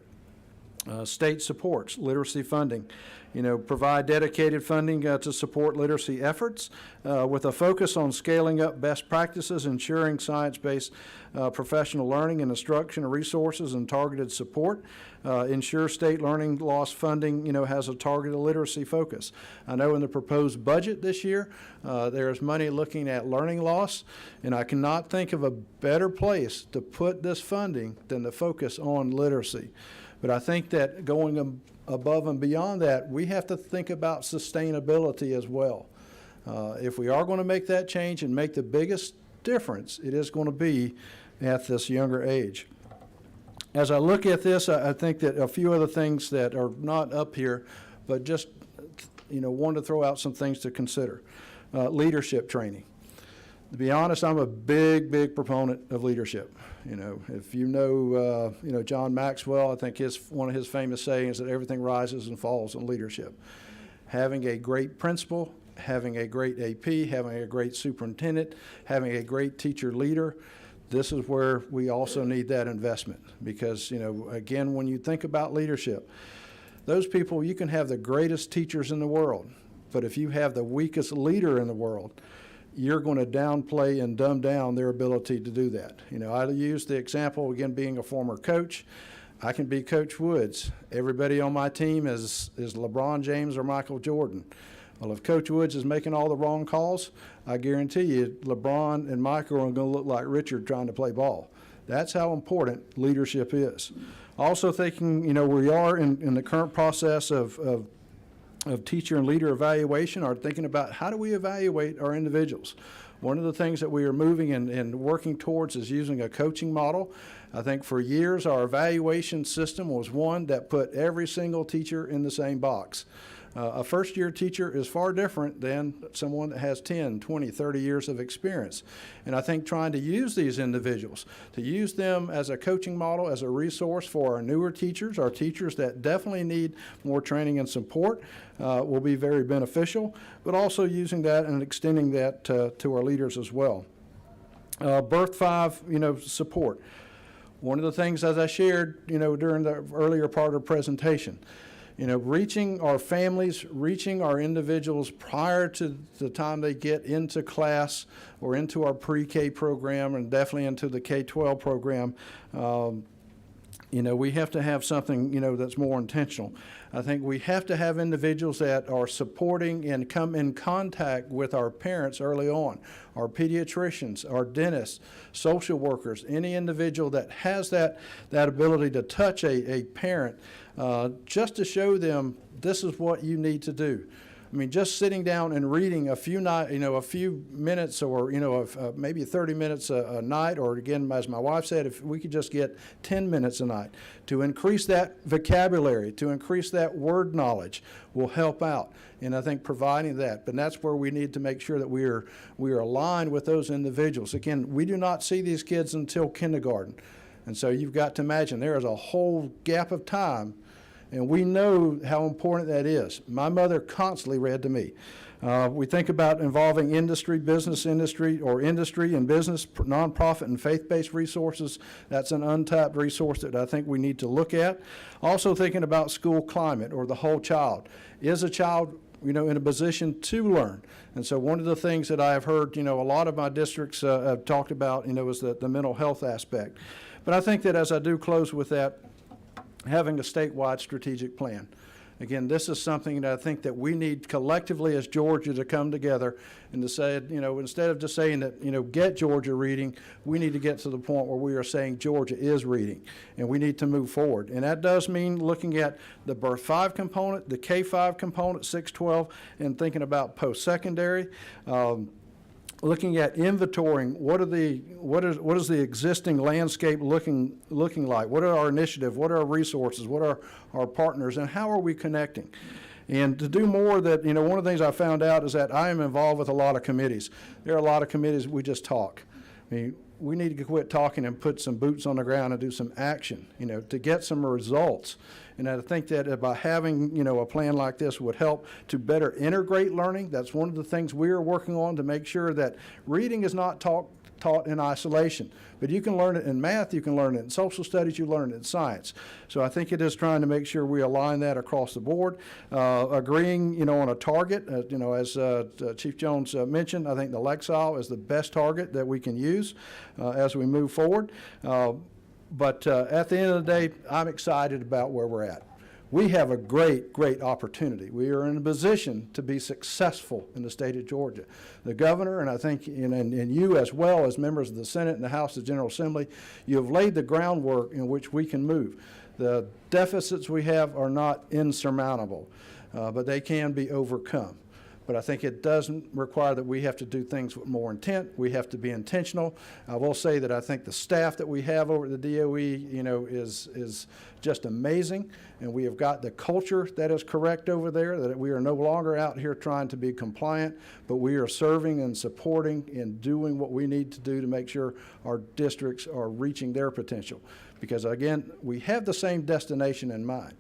State supports literacy funding. Provide dedicated funding to support literacy efforts with a focus on scaling up best practices, ensuring science-based professional learning and instruction resources and targeted support. Ensure state learning loss funding, has a targeted literacy focus. I know in the proposed budget this year, there is money looking at learning loss, and I cannot think of a better place to put this funding than to focus on literacy. But I think that going above and beyond that, we have to think about sustainability as well. If we are going to make that change and make the biggest difference, it is going to be at this younger age. As I look at this, I think that a few other things that are not up here, but just, wanted to throw out some things to consider. Leadership training. To be honest, I'm a big proponent of leadership. If John Maxwell, I think one of his famous sayings that everything rises and falls on leadership. Having a great principal, having a great AP, having a great superintendent, having a great teacher leader, this is where we also need that investment. Because, again, when you think about leadership, those people, you can have the greatest teachers in the world, but if you have the weakest leader in the world, you're going to downplay and dumb down their ability to do that. I use the example, again, being a former coach. I can be Coach Woods. Everybody on my team is LeBron James or Michael Jordan. Well, if Coach Woods is making all the wrong calls, I guarantee you LeBron and Michael are going to look like Richard trying to play ball. That's how important leadership is. Also thinking, we are in the current process of teacher and leader evaluation, are thinking about how do we evaluate our individuals. One of the things that we are moving and working towards is using a coaching model. I think for years our evaluation system was one that put every single teacher in the same box. A first-year teacher is far different than someone that has 10, 20, 30 years of experience. And I think trying to use these individuals, to use them as a coaching model, as a resource for our newer teachers, our teachers that definitely need more training and support, will be very beneficial, but also using that and extending that to our leaders as well. Birth 5, support. One of the things, as I shared, during the earlier part of the presentation, reaching our families, reaching our individuals prior to the time they get into class or into our pre-K program and definitely into the K-12 program, we have to have something, that's more intentional. I think we have to have individuals that are supporting and come in contact with our parents early on, our pediatricians, our dentists, social workers, any individual that has that ability to touch a parent, just to show them this is what you need to do. I mean, just sitting down and reading a few minutes or, maybe 30 minutes a night, or again, as my wife said, if we could just get 10 minutes a night to increase that vocabulary, to increase that word knowledge will help out. And I think providing that, but that's where we need to make sure that we are aligned with those individuals. Again, we do not see these kids until kindergarten. And so you've got to imagine there is a whole gap of time. And we know how important that is. My mother constantly read to me. We think about involving industry, business industry, or industry and business, nonprofit and faith-based resources. That's an untapped resource that I think we need to look at. Also thinking about school climate or the whole child. Is a child in a position to learn? And so one of the things that I have heard, a lot of my districts have talked about, is the mental health aspect. But I think that as I do close with that, having a statewide strategic plan. Again, this is something that I think that we need collectively as Georgia to come together and to say, instead of just saying that, get Georgia reading, we need to get to the point where we are saying Georgia is reading, and we need to move forward. And that does mean looking at the Birth 5 component, the K-5 component, 6-12, and thinking about post-secondary. Looking at inventorying, what is the existing landscape looking like? What are our initiatives? What are our resources? What are our partners? And how are we connecting? And to do more that, one of the things I found out is that I am involved with a lot of committees. There are a lot of committees we just talk. I mean, we need to quit talking and put some boots on the ground and do some action, to get some results. And I think that by having, a plan like this would help to better integrate learning. That's one of the things we are working on, to make sure that reading is not taught in isolation. But you can learn it in math, you can learn it in social studies, you learn it in science. So I think it is trying to make sure we align that across the board. Agreeing, on a target, as Chief Jones mentioned, I think the Lexile is the best target that we can use as we move forward. But at the end of the day, I'm excited about where we're at. We have a great, great opportunity. We are in a position to be successful in the state of Georgia. The governor, and I think and you as well as members of the Senate and the House of General Assembly, you have laid the groundwork in which we can move. The deficits we have are not insurmountable, but they can be overcome. But I think it doesn't require that we have to do things with more intent. We have to be intentional. I will say that I think the staff that we have over at the DOE, is just amazing. And we have got the culture that is correct over there, that we are no longer out here trying to be compliant, but we are serving and supporting and doing what we need to do to make sure our districts are reaching their potential. Because again, we have the same destination in mind.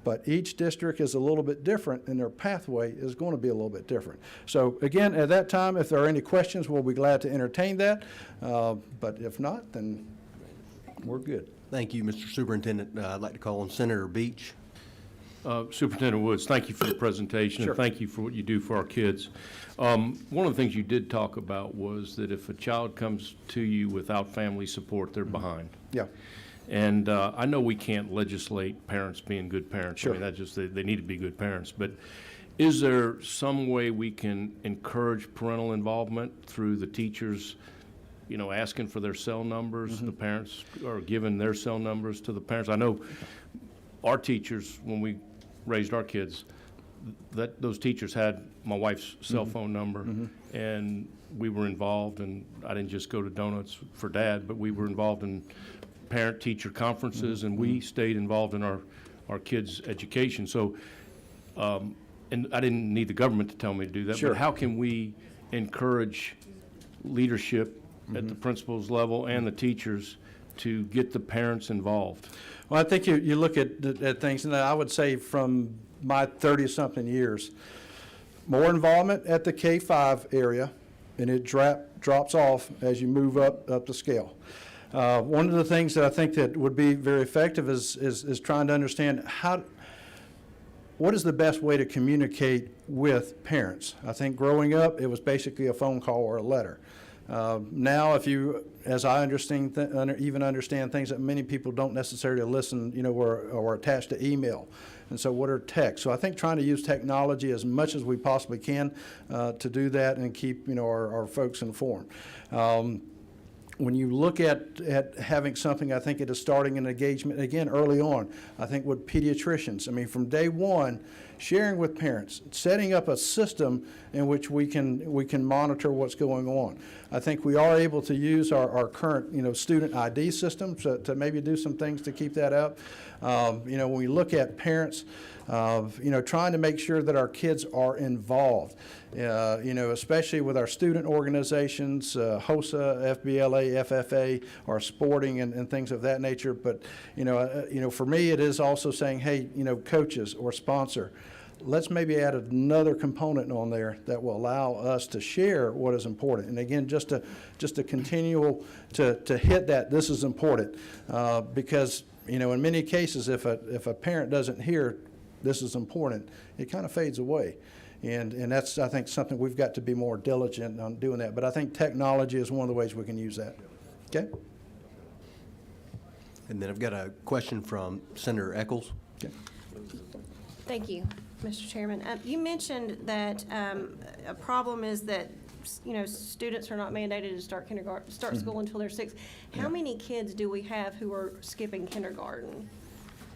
But each district is a little bit different, and their pathway is going to be a little bit different. So again, at that time, if there are any questions, we'll be glad to entertain that. But if not, then we're good. Thank you, Mr. Superintendent. I'd like to call on Senator Beach. Superintendent Woods, thank you for the presentation, Sure. and thank you for what you do for our kids. One of the things you did talk about was that if a child comes to you without family support, they're behind. Yeah. And I know we can't legislate parents being good parents. Sure. I mean, that's just, they need to be good parents. But is there some way we can encourage parental involvement through the teachers, asking for their cell numbers? The parents are giving their cell numbers to the parents. I know our teachers, when we raised our kids, that those teachers had my wife's cell phone number, and we were involved. And I didn't just go to Donuts for Dad, but we were involved in parent-teacher conferences, and we stayed involved in our kids' education. So, and I didn't need the government to tell me to do that, Sure. but how can we encourage leadership at the principals level and the teachers to get the parents involved? Well, I think you look at things, and I would say from my 30-something years, more involvement at the K-5 area, and it drops off as you move up the scale. One of the things that I think that would be very effective is trying to understand what is the best way to communicate with parents. I think growing up, it was basically a phone call or a letter. Now, if you, as I understand, even understand things that many people don't necessarily listen, or attached to email. And so what are texts? So I think trying to use technology as much as we possibly can to do that and keep, our folks informed. When you look at having something, I think it is starting an engagement, again, early on, I think with pediatricians. I mean, from day one, sharing with parents, setting up a system in which we can monitor what's going on. I think we are able to use our current, student ID system to maybe do some things to keep that up. When we look at parents, trying to make sure that our kids are involved, especially with our student organizations, HOSA, FBLA, FFA, our sporting and things of that nature. But, for me, it is also saying, hey, coaches or sponsor, let's maybe add another component on there that will allow us to share what is important. And again, just to continue to hit that, this is important, because, in many cases, if a parent doesn't hear this is important, it kind of fades away. And that's, I think, something we've got to be more diligent on doing that. But I think technology is one of the ways we can use that. Okay? And then I've got a question from Senator Eccles. Okay. Thank you, Mr. Chairman. You mentioned that a problem is that, students are not mandated to start school until they're 6. How many kids do we have who are skipping kindergarten?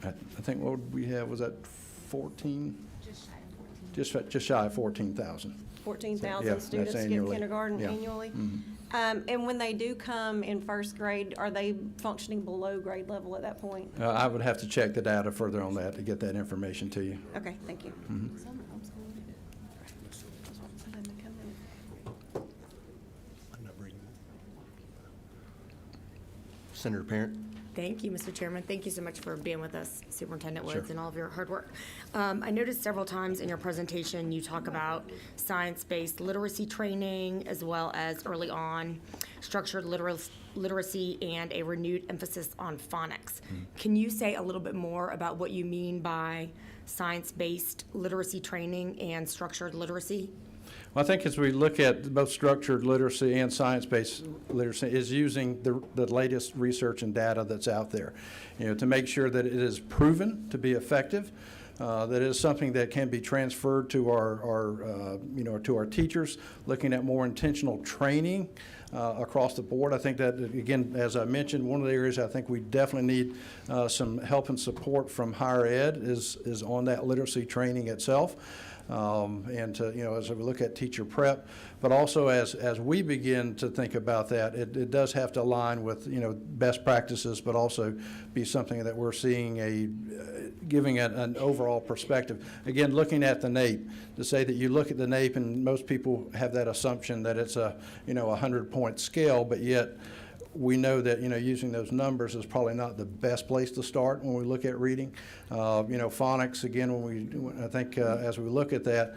I think what we have, was that 14? Just shy of 14,000. 14,000 Yeah, that's students skip annually. kindergarten Yeah. annually? And when they do come in first grade, are they functioning below grade level at that point? I would have to check the data further on that to get that information to you. Okay, thank you. Senator Parent? Thank you, Mr. Chairman. Thank you so much for being with us, Superintendent Woods, Sure. and all of your hard work. I noticed several times in your presentation, you talk about science-based literacy training, as well as early on structured literacy and a renewed emphasis on phonics. Can you say a little bit more about what you mean by science-based literacy training and structured literacy? Well, I think as we look at both structured literacy and science-based literacy, is using the latest research and data that's out there, to make sure that it is proven to be effective, that it is something that can be transferred to our teachers, looking at more intentional training across the board. I think that, again, as I mentioned, one of the areas I think we definitely need some help and support from higher ed is on that literacy training itself. And to, as we look at teacher prep, but also as we begin to think about that, it does have to align with, best practices, but also be something that we're seeing giving an overall perspective. Again, looking at the NAEP, to say that you look at the NAEP and most people have that assumption that it's a 100-point scale, but yet we know that, using those numbers is probably not the best place to start when we look at reading. Phonics, again, I think as we look at that,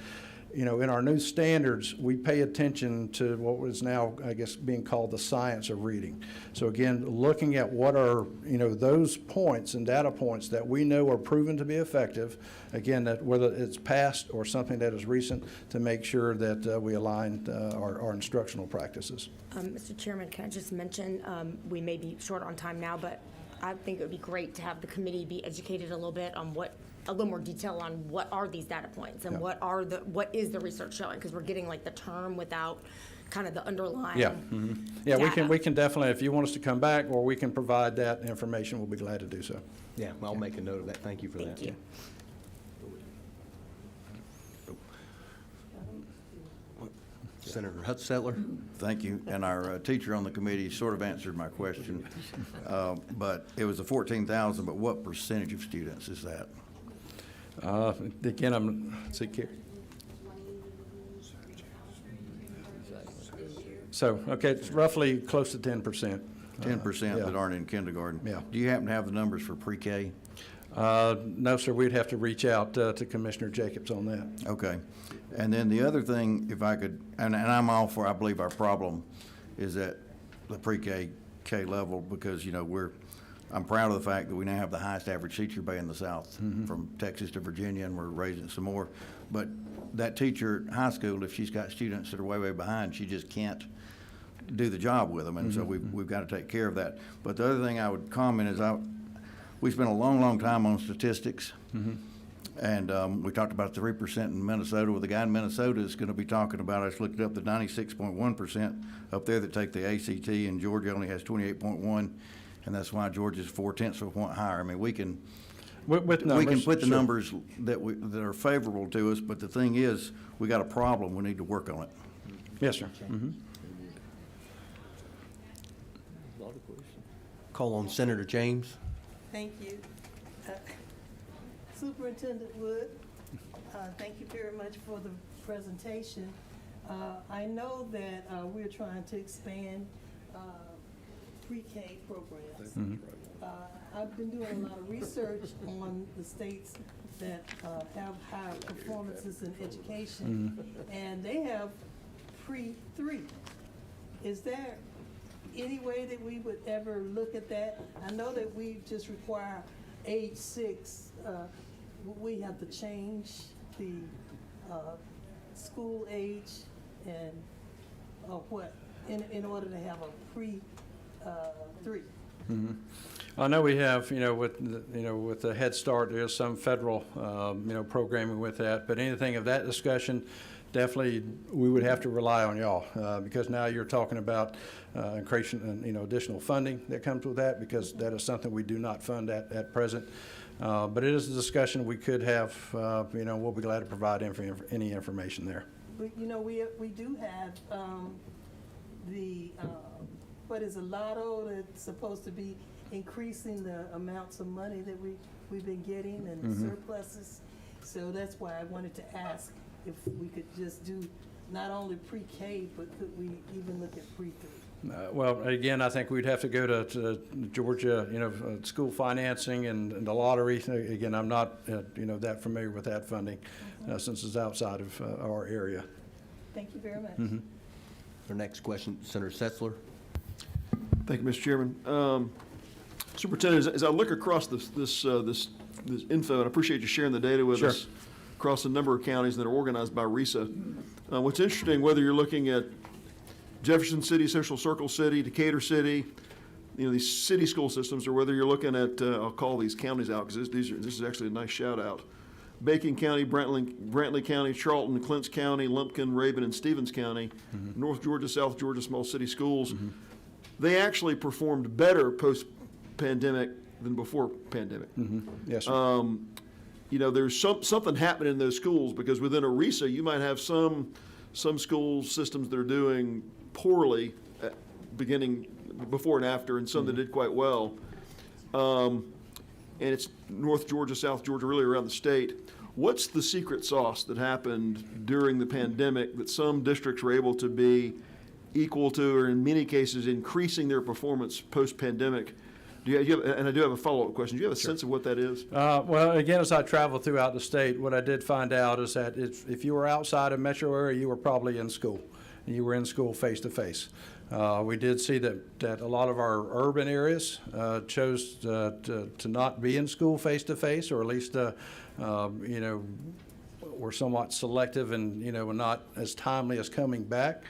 in our new standards, we pay attention to what is now, I guess, being called the science of reading. So again, looking at what are, those points and data points that we know are proven to be effective, again, that whether it's past or something that is recent, to make sure that we align our instructional practices. Mr. Chairman, can I just mention, we may be short on time now, but I think it would be great to have the committee be educated a little bit on a little more detail on what are these data points and Yeah. what is the research showing? Because we're getting like the term without kind of the underlying. Yeah, yeah, data. we can definitely, if you want us to come back or we can provide that information, we'll be glad to do so. Yeah, I'll make a note of that. Thank you for that. Thank you. Senator Hutzettler? Thank you. And our teacher on the committee sort of answered my question. But it was the 14,000, but what percentage of students is that? Again, so, okay, it's roughly close to 10%. 10% yeah. that aren't in kindergarten? Yeah. Do you happen to have the numbers for pre-K? No, sir, we'd have to reach out to Commissioner Jacobs on that. Okay. And then the other thing, if I could, and I'm all for, I believe our problem is at the pre-K, K level, because, I'm proud of the fact that we now have the highest average teacher pay in the South, from Texas to Virginia, and we're raising some more. But that teacher at high school, if she's got students that are way, way behind, she just can't do the job with them, and so we've got to take care of that. But the other thing I would comment is we spent a long, long time on statistics, and we talked about 3% in Minnesota. Well, the guy in Minnesota is going to be talking about, I just looked it up, the 96.1% up there that take the ACT, and Georgia only has 28.1, and that's why Georgia's 0.4 of a point higher. I mean, we can With we can numbers, put the sure. numbers that are favorable to us, but the thing is, we got a problem. We need to work on it. Yes, sir. Call on Senator James. Thank you. Superintendent Wood, thank you very much for the presentation. I know that we're trying to expand pre-K programs. I've been doing a lot of research on the states that have high performances in education, and they have pre-3. Is there any way that we would ever look at that? I know that we just require age 6. We have to change the school age and in order to have a pre-3. I know we have, with the Head Start, there's some federal, programming with that, but anything of that discussion, definitely, we would have to rely on y'all, because now you're talking about increasing, additional funding that comes with that, because that is something we do not fund at present. But it is a discussion we could have, we'll be glad to provide any information there. But, we do have, what is a lotto that's supposed to be increasing the amounts of money that we've been getting and surpluses. So that's why I wanted to ask if we could just do not only pre-K, but could we even look at pre-3? Well, again, I think we'd have to go to Georgia, school financing and the lottery. Again, I'm not, that familiar with that funding, since it's outside of our area. Thank you very much. Our next question, Senator Setzler. Thank you, Mr. Chairman. Superintendent, as I look across this info, and I appreciate you sharing the data with us across a number of counties that are organized by RESA. What's interesting, whether you're looking at Jefferson City, Central Circle City, Decatur City, these city school systems, or whether you're looking at, I'll call these counties out because this is actually a nice shout out. Bacon County, Brantley County, Charlton, Clinton County, Lumpkin, Rabun, and Stevens County, North Georgia, South Georgia, small city schools. They actually performed better post-pandemic than before pandemic. Yes, sir. There's something happening in those schools, because within a RESA, you might have some school systems that are doing poorly beginning before and after, and some that did quite well. And it's North Georgia, South Georgia, really around the state. What's the secret sauce that happened during the pandemic that some districts were able to be equal to, or in many cases, increasing their performance post-pandemic? And I do have a follow-up question. Do you have a sense of what that is? Well, again, as I travel throughout the state, what I did find out is that if you were outside of metro area, you were probably in school. And you were in school face-to-face. We did see that a lot of our urban areas chose to not be in school face-to-face, or at least, were somewhat selective and, not as timely as coming back.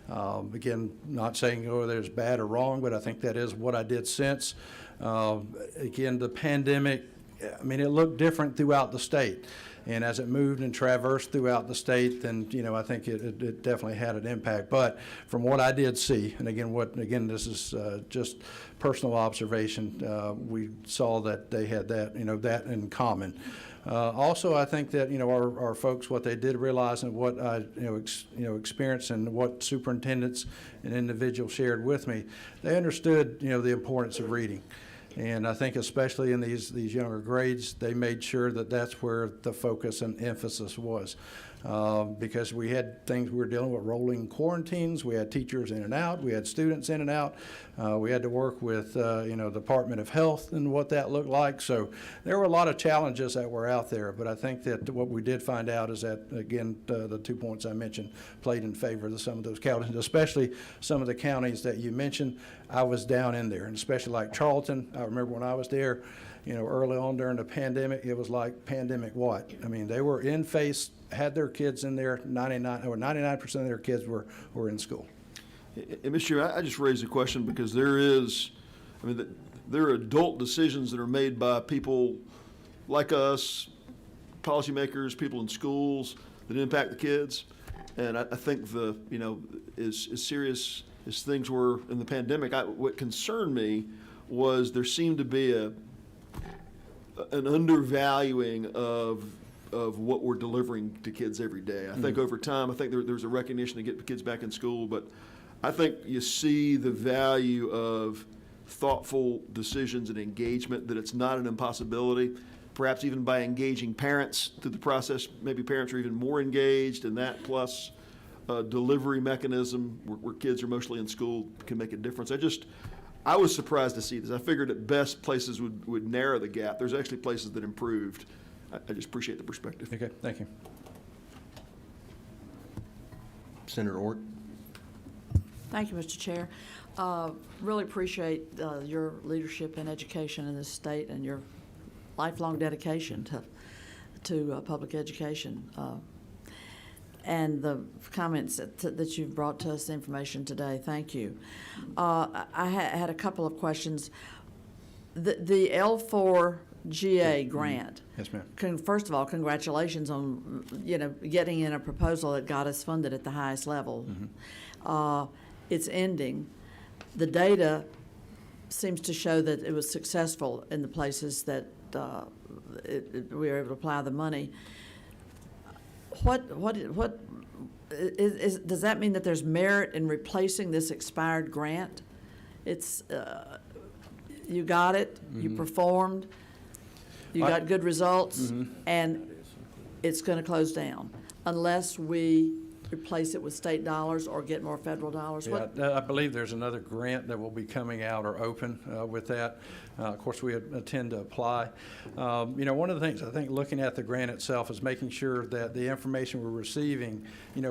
Again, not saying there's bad or wrong, but I think that is what I did sense. Again, the pandemic, it looked different throughout the state. And as it moved and traversed throughout the state, then, I think it definitely had an impact. But from what I did see, and again, this is just personal observation, we saw that they had that, that in common. Also, I think that, our folks, what they did realize, and what I, experienced, and what superintendents and individuals shared with me, they understood, the importance of reading. And I think especially in these younger grades, they made sure that that's where the focus and emphasis was. Because we had things, we were dealing with rolling quarantines, we had teachers in and out, we had students in and out, we had to work with, Department of Health and what that looked like. So there were a lot of challenges that were out there, but I think that what we did find out is that, again, the 2 points I mentioned played in favor of some of those counties, especially some of the counties that you mentioned. I was down in there, and especially like Charlton. I remember when I was there, early on during the pandemic, it was like pandemic what? They were in face, had their kids in there, 99% of their kids were in school. And Mr. Chair, I just raised a question because there are adult decisions that are made by people like us, policymakers, people in schools, that impact the kids. And I think as serious as things were in the pandemic, what concerned me was there seemed to be an undervaluing of what we're delivering to kids every day. I think over time, there's a recognition to get the kids back in school, but I think you see the value of thoughtful decisions and engagement, that it's not an impossibility. Perhaps even by engaging parents through the process, maybe parents are even more engaged, and that plus a delivery mechanism where kids are mostly in school can make a difference. I was surprised to see this. I figured at best places would narrow the gap. There's actually places that improved. I just appreciate the perspective. Okay, thank you. Senator Ort. Thank you, Mr. Chair. Really appreciate your leadership in education in this state and your lifelong dedication to public education. And the comments that you've brought to us, the information today. Thank you. I had a couple of questions. the L4GA grant. Yes, ma'am. First of all, congratulations on, getting in a proposal that got us funded at the highest level. It's ending. The data seems to show that it was successful in the places that we were able to apply the money. Does that mean that there's merit in replacing this expired grant? It's, you got it, you performed, you got good results, and it's going to close down unless we replace it with state dollars or get more federal dollars. Yeah, I believe there's another grant that will be coming out or open with that. Of course, we intend to apply. One of the things I think looking at the grant itself is making sure that the information we're receiving,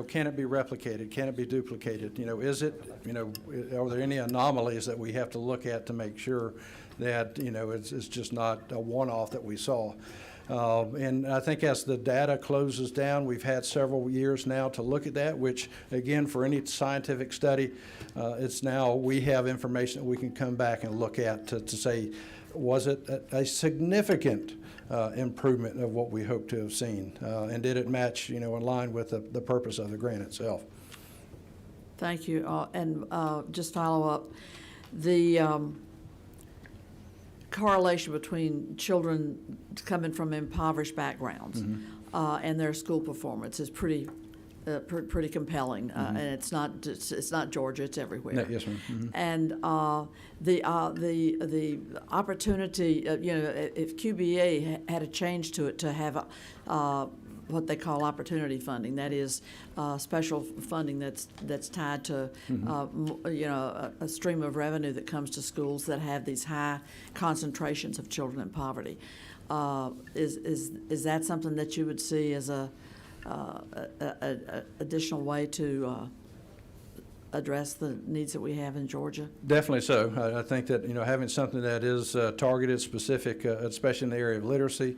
can it be replicated? Can it be duplicated? Is it, are there any anomalies that we have to look at to make sure that, it's just not a one-off that we saw? And I think as the data closes down, we've had several years now to look at that, which, again, for any scientific study, it's now we have information that we can come back and look at to say, was it a significant improvement of what we hope to have seen? And did it match, in line with the purpose of the grant itself? Thank you. And just follow up, the correlation between children coming from impoverished backgrounds and their school performance is pretty compelling, and it's not Georgia; it's everywhere. No, yes, ma'am. And the opportunity, if QBE had a change to it to have what they call opportunity funding, that is special funding that's tied to a stream of revenue that comes to schools that have these high concentrations of children in poverty. Is that something that you would see as a additional way to address the needs that we have in Georgia? Definitely so. I think that, having something that is targeted, specific, especially in the area of literacy,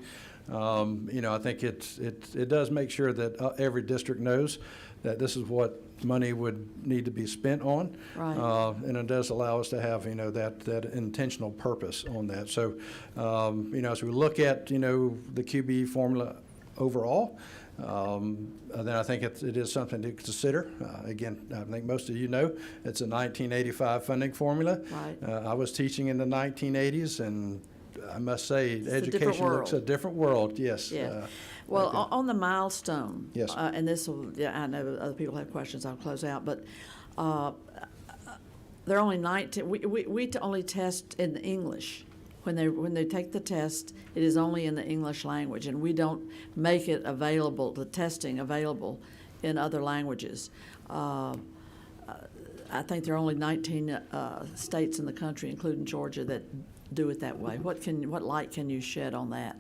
I think it does make sure that every district knows that this is what money would need to be spent on. Right. And it does allow us to have, that intentional purpose on that. So, as we look at, the QBE formula overall, then I think it is something to consider. Again, I think most of you know it's a 1985 funding formula. Right. I was teaching in the 1980s, and I must say, It's education looks a different world. Yes. Yeah. Well, on the milestone. Yes. And this will, I know other people have questions. I'll close out, but there are only 19. We only test in English. When they take the test, it is only in the English language, and we don't make it available, the testing available in other languages. I think there are only 19 states in the country, including Georgia, that do it that way. What light can you shed on that?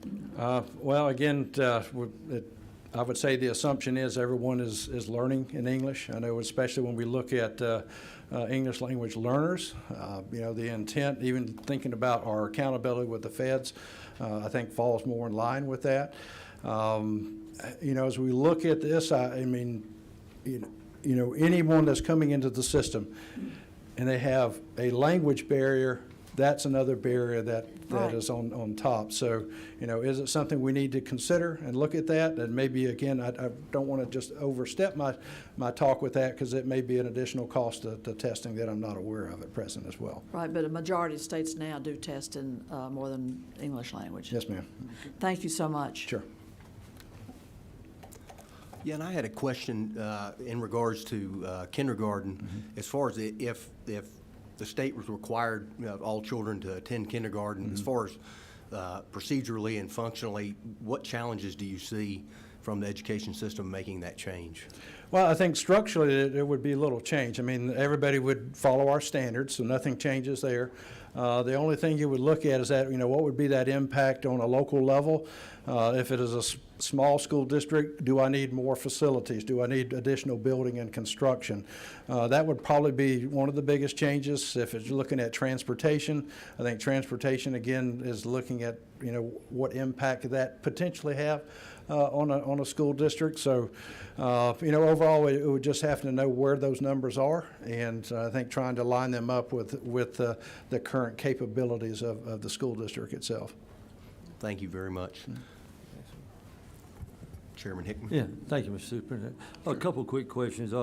Well, again, I would say the assumption is everyone is learning in English. I know, especially when we look at English language learners, the intent, even thinking about our accountability with the feds, I think falls more in line with that. As we look at this, anyone that's coming into the system and they have a language barrier, that's another barrier that Right. is on top. So, is it something we need to consider and look at that? And maybe, again, I don't want to just overstep my talk with that, because it may be an additional cost to testing that I'm not aware of at present as well. Right, but a majority of states now do test in more than English language. Yes, ma'am. Thank you so much. Sure. Yeah, and I had a question in regards to kindergarten, as far as if the state was required all children to attend kindergarten, as far as procedurally and functionally, what challenges do you see from the education system making that change? Well, I think structurally there would be a little change. I mean, everybody would follow our standards, so nothing changes there. The only thing you would look at is that, what would be that impact on a local level? If it is a small school district, do I need more facilities? Do I need additional building and construction? That would probably be one of the biggest changes. If it's looking at transportation, I think transportation, again, is looking at, what impact could that potentially have on a school district. So, over overall, it would just have to know where those numbers are, and I think trying to line them up with the current capabilities of the school district itself. Thank you very much. Chairman Hickman? Yeah, thank you, Mr. Superintendent. A couple of quick questions.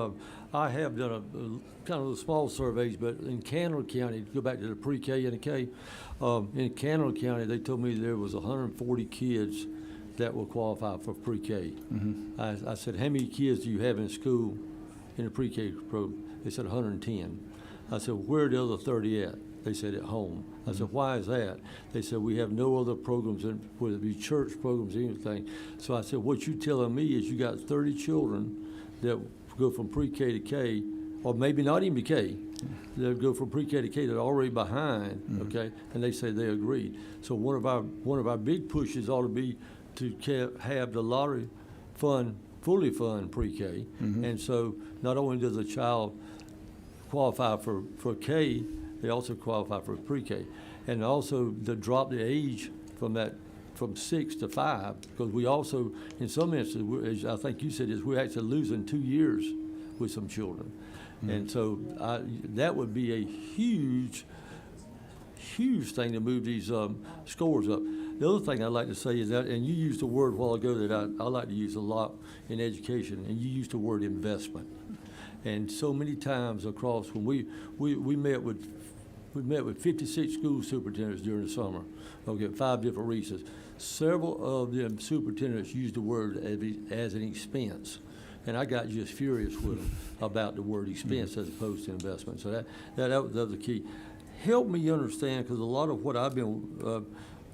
I have done a kind of a small surveys, but in Candler County, go back to the pre-K and the K, in Candler County, they told me there was 140 kids that will qualify for pre-K. I said, how many kids do you have in school in the pre-K program? They said 110. I said, where are the other 30 at? They said, at home. I said, why is that? They said, we have no other programs, whether it be church programs or anything. So I said, what you're telling me is you got 30 children that go from pre-K to K, or maybe not even to K, that go from pre-K to K that are already behind, okay? And they say they agreed. So one of our big pushes ought to be to have the lottery fund, fully fund pre-K. And so not only does a child qualify for K, they also qualify for pre-K. And also to drop the age from 6 to 5, because we also, in some instances, as I think you said, we're actually losing 2 years with some children. And so that would be a huge thing to move these scores up. The other thing I'd like to say is that, and you used a word a while ago that I like to use a lot in education, and you used the word investment. And so many times across, when we met with 56 school superintendents during the summer, okay, 5 different regions. Several of them superintendents used the word as an expense. And I got just furious with them about the word expense as opposed to investment. So that was the key. Help me understand, because a lot of what I've been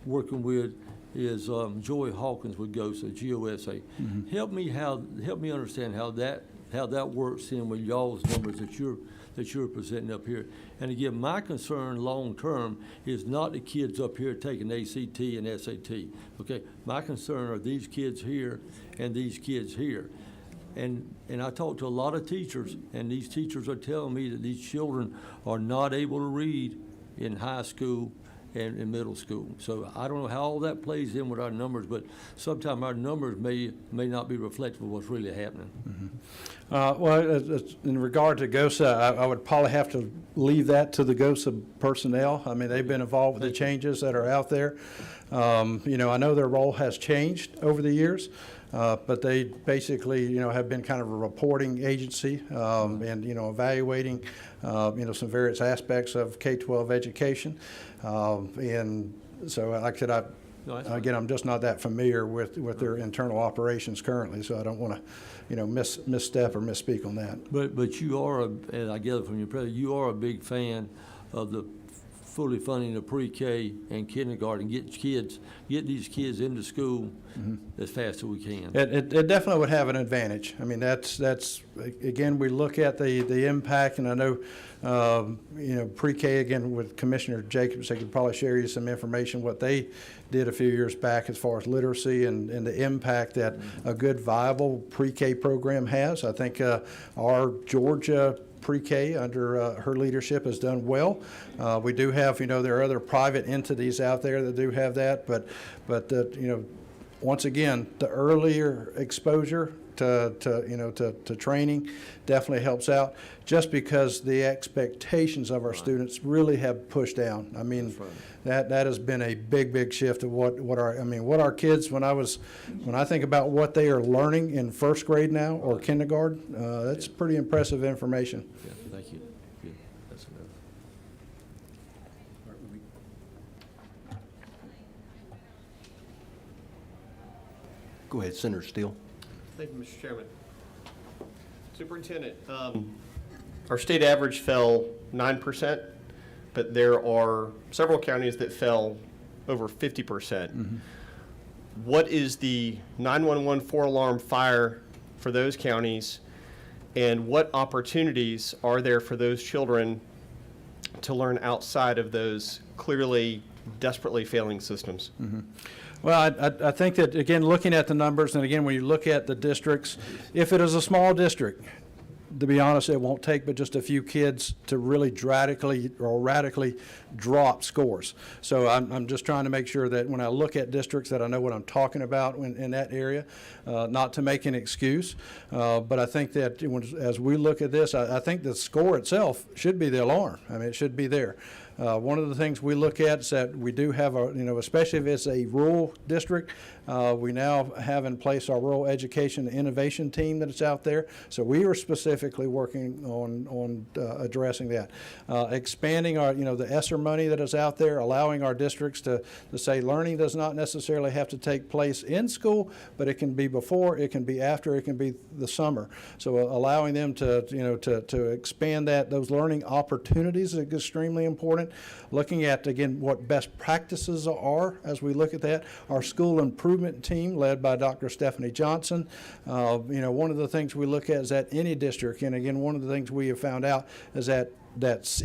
working with is Joy Hawkins with GOSA, G-O-S-A. Help me understand how that works in with y'all's numbers that you're presenting up here. And again, my concern long-term is not the kids up here taking ACT and SAT, okay? My concern are these kids here and these kids here. And I talk to a lot of teachers, and these teachers are telling me that these children are not able to read in high school and in middle school. So I don't know how all that plays in with our numbers, but sometimes our numbers may not be reflective of what's really happening. Well, in regard to GOSA, I would probably have to leave that to the GOSA personnel. I mean, they've been involved with the changes that are out there. You know, I know their role has changed over the years, but they basically, you know, have been kind of a reporting agency and, you know, evaluating, you know, some various aspects of K-12 education. And so, like I said, again, I'm just not that familiar with their internal operations currently, so I don't want to, you know, misstep or misspeak on that. But you are, and I gather from your presentation, you are a big fan of the fully funding of pre-K and kindergarten, get these kids into school as fast as we can. It definitely would have an advantage. I mean, that's again, we look at the impact, and I know, you know, pre-K, again, with Commissioner Jacobs, they could probably share you some information, what they did a few years back as far as literacy and the impact that a good, viable pre-K program has. I think our Georgia pre-K under her leadership has done well. We do have, you know, there are other private entities out there that do have that, but you know, once again, the earlier exposure to training definitely helps out, just because the expectations of our students really have pushed down. I mean, that has been a big shift of what our kids, when I think about what they are learning in first grade now or kindergarten, that's pretty impressive information. Yeah, thank you. Good. That's enough. Go ahead, Senator Steele. Thank you, Mr. Chairman. Superintendent, our state average fell 9%, but there are several counties that fell over 50%. What is the 911 4-alarm fire for those counties, and what opportunities are there for those children to learn outside of those clearly desperately failing systems? Well, I think that, again, looking at the numbers, and again, when you look at the districts, if it is a small district, to be honest, it won't take but just a few kids to really radically drop scores. So I'm just trying to make sure that when I look at districts that I know what I'm talking about in that area, not to make an excuse. But I think that as we look at this, I think the score itself should be the alarm. I mean, it should be there. One of the things we look at is that we do have especially if it's a rural district, we now have in place our rural education innovation team that is out there. So we are specifically working on addressing that. Expanding our, the ESSER money that is out there, allowing our districts to say learning does not necessarily have to take place in school, but it can be before, it can be after, it can be the summer. So allowing them to expand those learning opportunities is extremely important. Looking at, again, what best practices are as we look at that. Our school improvement team, led by Dr. Stephanie Johnson, one of the things we look at is that any district, and again, one of the things we have found out is that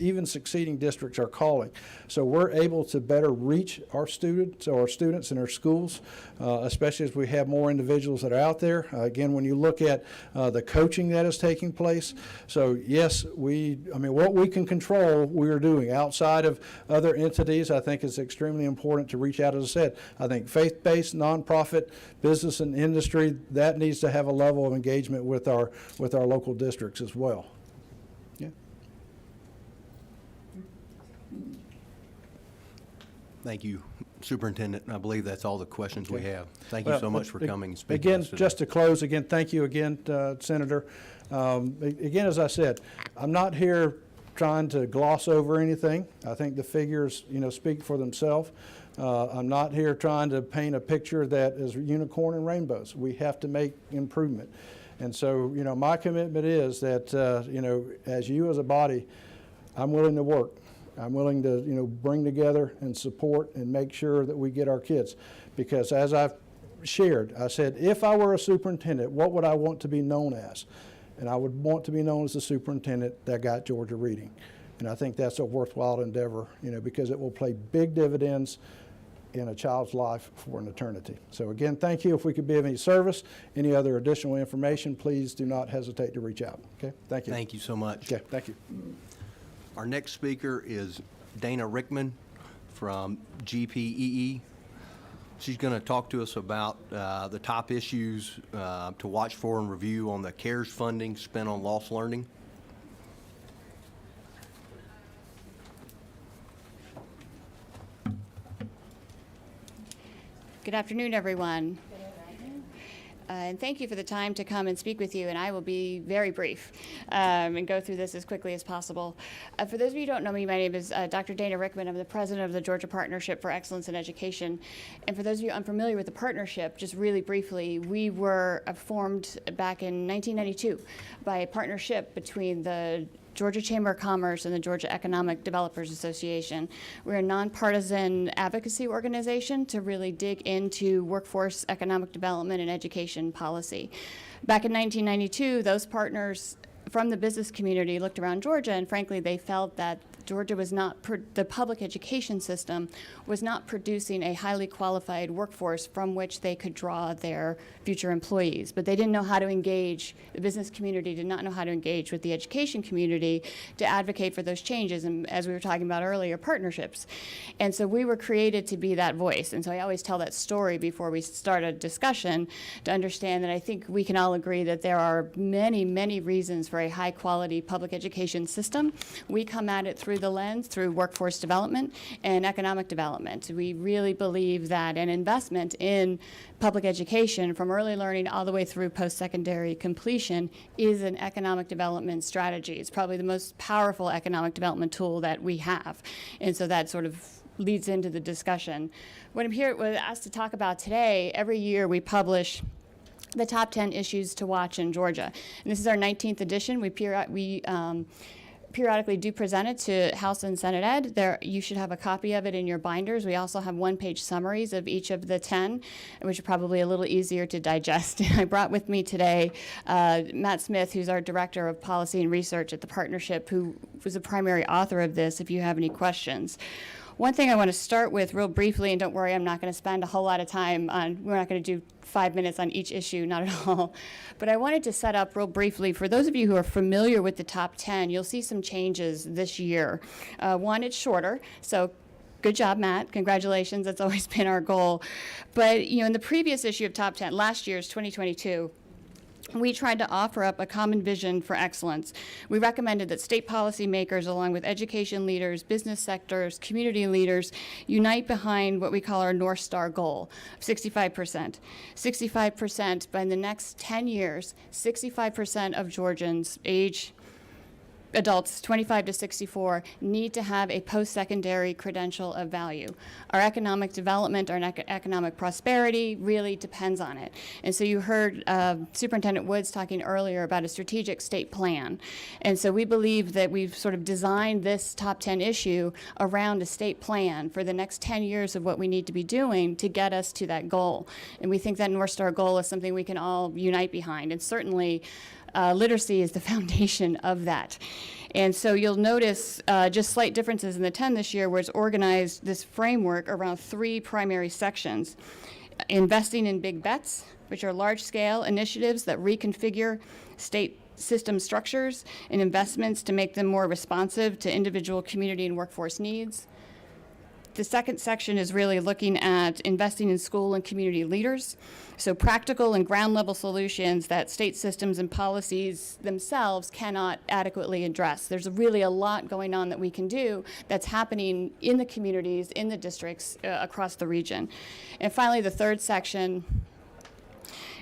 even succeeding districts are calling. So we're able to better reach our students in our schools, especially as we have more individuals that are out there. Again, when you look at the coaching that is taking place. So yes, what we can control, we are doing. Outside of other entities, I think it's extremely important to reach out. As I said, I think faith-based, nonprofit, business and industry, that needs to have a level of engagement with our local districts as well. Thank you, Superintendent. I believe that's all the questions we have. Thank you so much for coming and speaking Again, to us today. just to close, again, thank you again, Senator. Again, as I said, I'm not here trying to gloss over anything. I think the figures, speak for themselves. I'm not here trying to paint a picture that is unicorn and rainbows. We have to make improvement. And so, my commitment is that, as you as a body, I'm willing to work. I'm willing to, bring together and support and make sure that we get our kids. Because as I've shared, I said, if I were a superintendent, what would I want to be known as? And I would want to be known as the superintendent that got Georgia reading. And I think that's a worthwhile endeavor, because it will pay big dividends in a child's life for an eternity. So again, thank you. If we could be of any service, any other additional information, please do not hesitate to reach out. Okay, thank you. Thank you so much. Okay, thank you. Our next speaker is Dana Rickman from GPEE. She's going to talk to us about the top issues to watch for and review on the CARES funding spent on lost learning. Good afternoon, everyone. And thank you for the time to come and speak with you, and I will be very brief and go through this as quickly as possible. For those of you who don't know me, my name is Dr. Dana Rickman. I'm the president of the Georgia Partnership for Excellence in Education. And for those of you unfamiliar with the partnership, just really briefly, we were formed back in 1992 by a partnership between the Georgia Chamber of Commerce and the Georgia Economic Developers Association. We're a nonpartisan advocacy organization to really dig into workforce economic development and education policy. Back in 1992, those partners from the business community looked around Georgia, and frankly, they felt that Georgia was not, the public education system was not producing a highly qualified workforce from which they could draw their future employees. But they didn't know how to engage, the business community did not know how to engage with the education community to advocate for those changes, and as we were talking about earlier, partnerships. And so we were created to be that voice. And so I always tell that story before we start a discussion to understand that I think we can all agree that there are many, many reasons for a high quality public education system. We come at it through the lens, through workforce development and economic development. We really believe that an investment in public education from early learning all the way through post-secondary completion is an economic development strategy. It's probably the most powerful economic development tool that we have. And so that sort of leads into the discussion. What I'm here asked to talk about today, every year we publish the top 10 issues to watch in Georgia. And this is our 19th edition. We periodically do present it to House and Senate Ed. There, you should have a copy of it in your binders. We also have one-page summaries of each of the 10, which are probably a little easier to digest. I brought with me today Matt Smith, who's our Director of Policy and Research at the Partnership, who was the primary author of this, if you have any questions. One thing I want to start with real briefly, and don't worry, I'm not going to spend a whole lot of time on, we're not going to do 5 minutes on each issue, not at all. But I wanted to set up real briefly, for those of you who are familiar with the top 10, you'll see some changes this year. One, it's shorter, so good job, Matt. Congratulations. That's always been our goal. But, in the previous issue of Top 10, last year's 2022, we tried to offer up a common vision for excellence. We recommended that state policymakers, along with education leaders, business sectors, community leaders, unite behind what we call our North Star goal of 65%. 65% by the next 10 years, 65% of Georgians adults 25 to 64 need to have a post-secondary credential of value. Our economic development, our economic prosperity really depends on it. And so you heard Superintendent Woods talking earlier about a strategic state plan. And so we believe that we've sort of designed this top 10 issue around a state plan for the next 10 years of what we need to be doing to get us to that goal. And we think that North Star goal is something we can all unite behind. And certainly literacy is the foundation of that. And so you'll notice just slight differences in the 10 this year, where it's organized this framework around 3 primary sections. Investing in big bets, which are large-scale initiatives that reconfigure state system structures and investments to make them more responsive to individual community and workforce needs. The second section is really looking at investing in school and community leaders. So practical and ground level solutions that state systems and policies themselves cannot adequately address. There's really a lot going on that we can do that's happening in the communities, in the districts across the region. And finally, the third section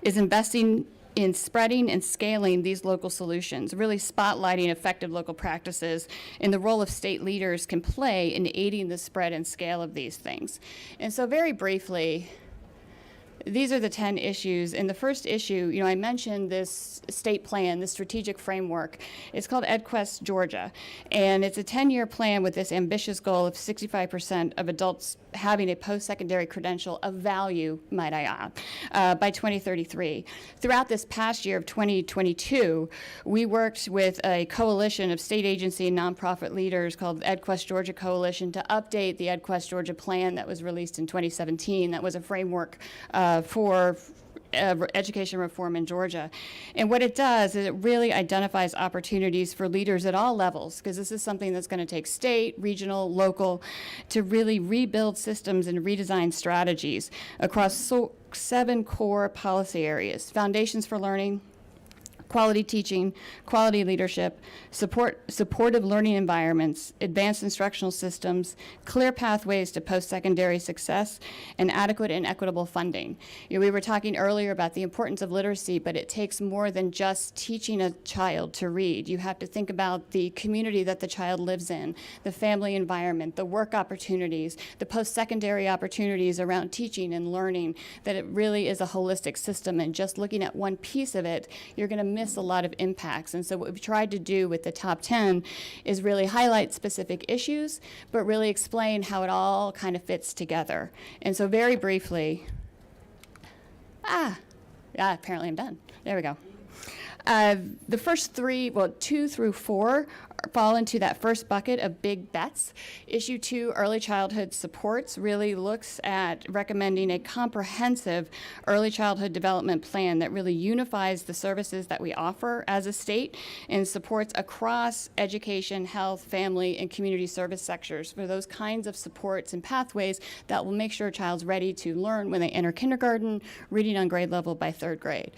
is investing in spreading and scaling these local solutions, really spotlighting effective local practices and the role of state leaders can play in aiding the spread and scale of these things. And so very briefly, these are the 10 issues. In the first issue, I mentioned this state plan, this strategic framework. It's called EdQuest Georgia, and it's a 10-year plan with this ambitious goal of 65% of adults having a post-secondary credential of value, might I add, by 2033. Throughout this past year of 2022, we worked with a coalition of state agency and nonprofit leaders called EdQuest Georgia Coalition to update the EdQuest Georgia plan that was released in 2017. That was a framework for education reform in Georgia. And what it does is it really identifies opportunities for leaders at all levels, because this is something that's going to take state, regional, local, to really rebuild systems and redesign strategies across 7 core policy areas: foundations for learning, quality teaching, quality leadership, supportive learning environments, advanced instructional systems, clear pathways to post-secondary success, and adequate and equitable funding. We were talking earlier about the importance of literacy, but it takes more than just teaching a child to read. You have to think about the community that the child lives in, the family environment, the work opportunities, the post-secondary opportunities around teaching and learning, that it really is a holistic system, and just looking at one piece of it, you're going to miss a lot of impacts. And so what we've tried to do with the top 10 is really highlight specific issues, but really explain how it all kind of fits together. And so very briefly, apparently I'm done. There we go. The first 3, 2 through 4 fall into that first bucket of big bets. Issue 2, early childhood supports, really looks at recommending a comprehensive early childhood development plan that really unifies the services that we offer as a state and supports across education, health, family, and community service sectors for those kinds of supports and pathways that will make sure a child's ready to learn when they enter kindergarten, reading on grade level by 3rd grade.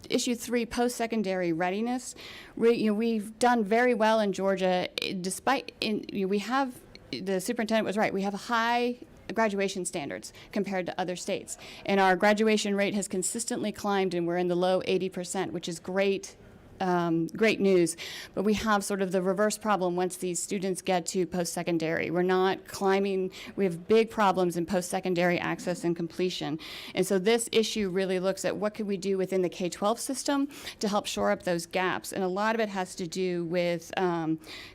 Issue 3, post-secondary readiness. We've done very well in Georgia, despite, we have, the superintendent was right, we have high graduation standards compared to other states. And our graduation rate has consistently climbed, and we're in the low 80%, which is great great news, but we have sort of the reverse problem once these students get to post-secondary. We're not climbing, we have big problems in post-secondary access and completion. And so this issue really looks at what can we do within the K-12 system to help shore up those gaps. And a lot of it has to do with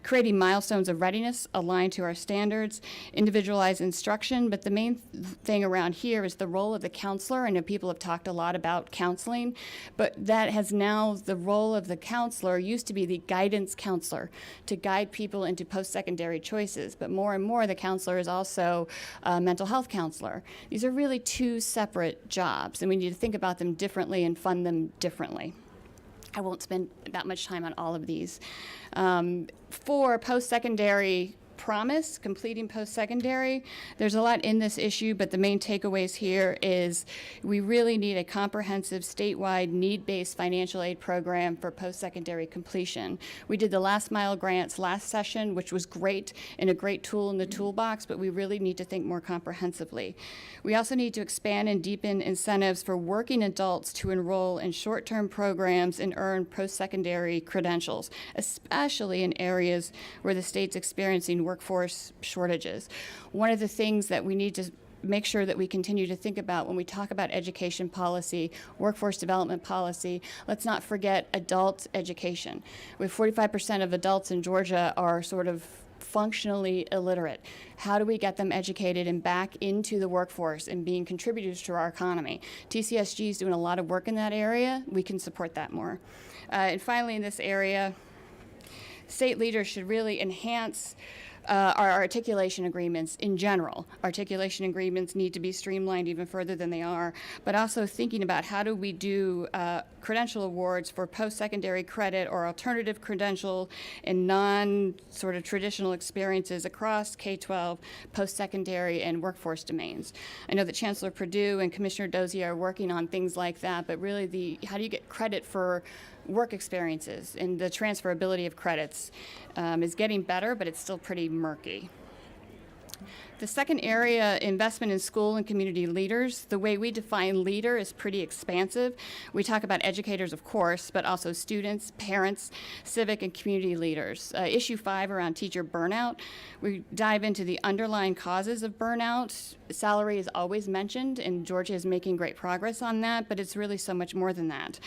creating milestones of readiness aligned to our standards, individualized instruction, but the main thing around here is the role of the counselor. I know people have talked a lot about counseling, but that has now the role of the counselor used to be the guidance counselor to guide people into post-secondary choices, but more and more the counselor is also a mental health counselor. These are really two separate jobs, and we need to think about them differently and fund them differently. I won't spend that much time on all of these. For post-secondary promise, completing post-secondary, there's a lot in this issue, but the main takeaways here is we really need a comprehensive statewide need-based financial aid program for post-secondary completion. We did the last mile grants last session, which was great and a great tool in the toolbox, but we really need to think more comprehensively. We also need to expand and deepen incentives for working adults to enroll in short-term programs and earn post-secondary credentials, especially in areas where the state's experiencing workforce shortages. One of the things that we need to make sure that we continue to think about when we talk about education policy, workforce development policy, let's not forget adult education. With 45% of adults in Georgia are sort of functionally illiterate. How do we get them educated and back into the workforce and being contributors to our economy? TCSG is doing a lot of work in that area. We can support that more. And finally, in this area, state leaders should really enhance our articulation agreements in general. Articulation agreements need to be streamlined even further than they are, but also thinking about how do we do credential awards for post-secondary credit or alternative credential and non-sort of traditional experiences across K-12, post-secondary, and workforce domains. I know that Chancellor Perdue and Commissioner Dozier are working on things like that, but really how do you get credit for work experiences, and the transferability of credits is getting better, but it's still pretty murky. The second area, investment in school and community leaders. The way we define leader is pretty expansive. We talk about educators, of course, but also students, parents, civic and community leaders. Issue 5 around teacher burnout. We dive into the underlying causes of burnout. Salary is always mentioned, and Georgia is making great progress on that, but it's really so much more than that.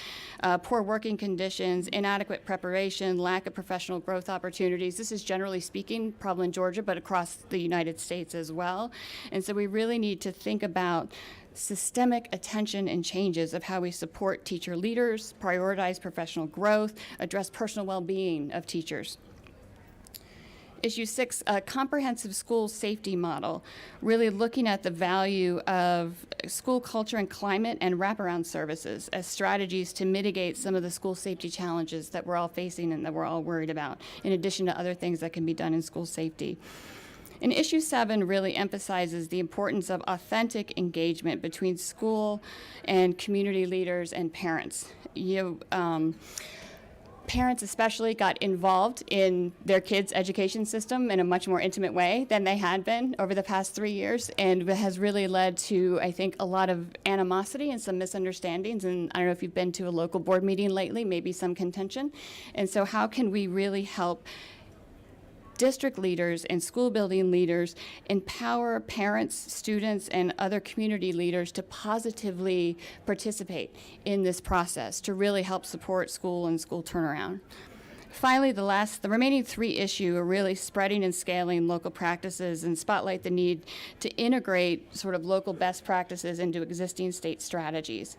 Poor working conditions, inadequate preparation, lack of professional growth opportunities. This is generally speaking, probably in Georgia, but across the United States as well. And so we really need to think about systemic attention and changes of how we support teacher leaders, prioritize professional growth, address personal well-being of teachers. Issue 6, a comprehensive school safety model, really looking at the value of school culture and climate and wraparound services as strategies to mitigate some of the school safety challenges that we're all facing and that we're all worried about, in addition to other things that can be done in school safety. And Issue 7 really emphasizes the importance of authentic engagement between school and community leaders and parents. Parents especially got involved in their kids' education system in a much more intimate way than they had been over the past 3 years, and it has really led to, I think, a lot of animosity and some misunderstandings. And I don't know if you've been to a local board meeting lately, maybe some contention. And so how can we really help district leaders and school building leaders empower parents, students, and other community leaders to positively participate in this process to really help support school and school turnaround? Finally, the remaining 3 issues are really spreading and scaling local practices and spotlight the need to integrate sort of local best practices into existing state strategies.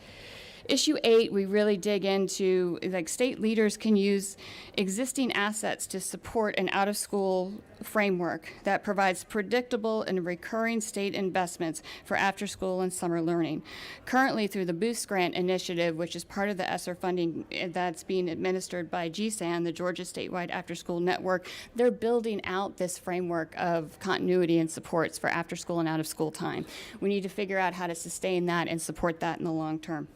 Issue 8, we really dig into, like, state leaders can use existing assets to support an out-of-school framework that provides predictable and recurring state investments for after-school and summer learning. Currently, through the Boost Grant Initiative, which is part of the ESSER funding that's being administered by GSAN, the Georgia Statewide After-School Network, they're building out this framework of continuity and supports for after-school and out-of-school time. We need to figure out how to sustain that and support that in the long term.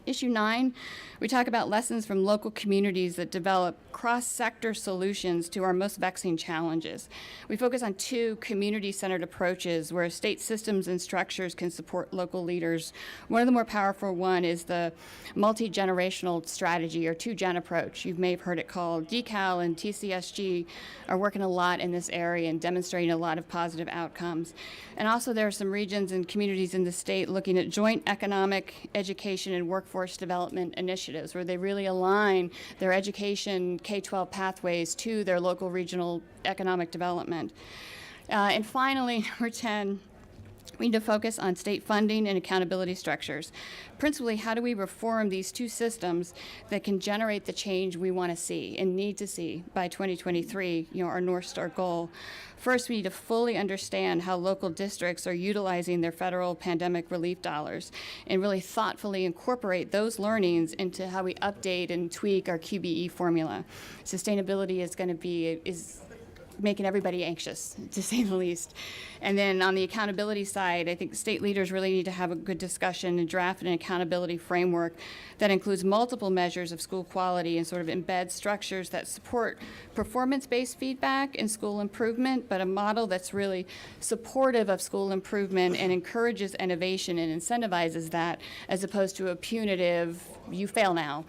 Issue 9, we talk about lessons from local communities that develop cross-sector solutions to our most vexing challenges. We focus on 2 community-centered approaches where state systems and structures can support local leaders. One of the more powerful one is the multi-generational strategy, or 2-gen approach. You may have heard it called. DECAL and TCSG are working a lot in this area and demonstrating a lot of positive outcomes. And also there are some regions and communities in the state looking at joint economic, education, and workforce development initiatives where they really align their education K-12 pathways to their local regional economic development. And finally, number 10, We need to focus on state funding and accountability structures. Principally, how do we reform these two systems that can generate the change we want to see and need to see by 2023, our North Star goal? First, we need to fully understand how local districts are utilizing their federal pandemic relief dollars and really thoughtfully incorporate those learnings into how we update and tweak our QBE formula. Sustainability is making everybody anxious, to say the least. And then on the accountability side, I think state leaders really need to have a good discussion and draft an accountability framework that includes multiple measures of school quality and sort of embed structures that support performance-based feedback and school improvement, but a model that's really supportive of school improvement and encourages innovation and incentivizes that, as opposed to a punitive, you fail now,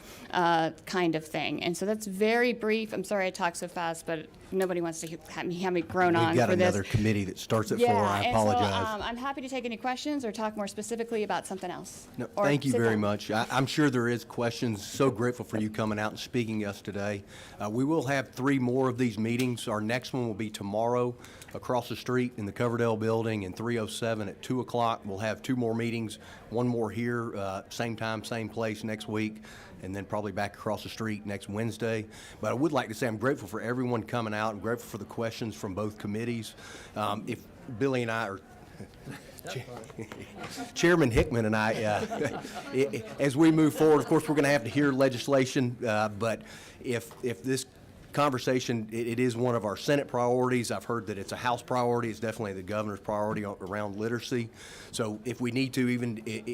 kind of thing. And so that's very brief. I'm sorry I talk so fast, but nobody wants to have me groan on We've got for this. another committee that starts at 4. Yeah, I and so, apologize. I'm happy to take any questions or talk more specifically about something else. No, Or thank you sit very down. much. I'm sure there is questions. So grateful for you coming out and speaking to us today. We will have 3 more of these meetings. Our next one will be tomorrow across the street in the Coverdale Building in 307 at 2 o'clock. We'll have 2 more meetings, 1 more here, same time, same place next week, and then probably back across the street next Wednesday. But I would like to say I'm grateful for everyone coming out. I'm grateful for the questions from both committees. If Billy and I are Chairman Hickman and I, as we move forward, of course, we're going to have to hear legislation, but if this conversation, it is one of our Senate priorities. I've heard that it's a House priority. It's definitely the governor's priority around literacy. So if we need to,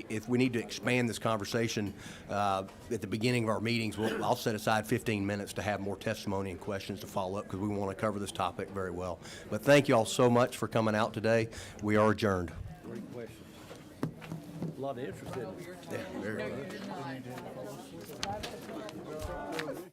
if we need to expand this conversation at the beginning of our meetings, I'll set aside 15 minutes to have more testimony and questions to follow up because we want to cover this topic very well. But thank you all so much for coming out today. We are adjourned. Great question. A lot of interest in it. Yeah, very good.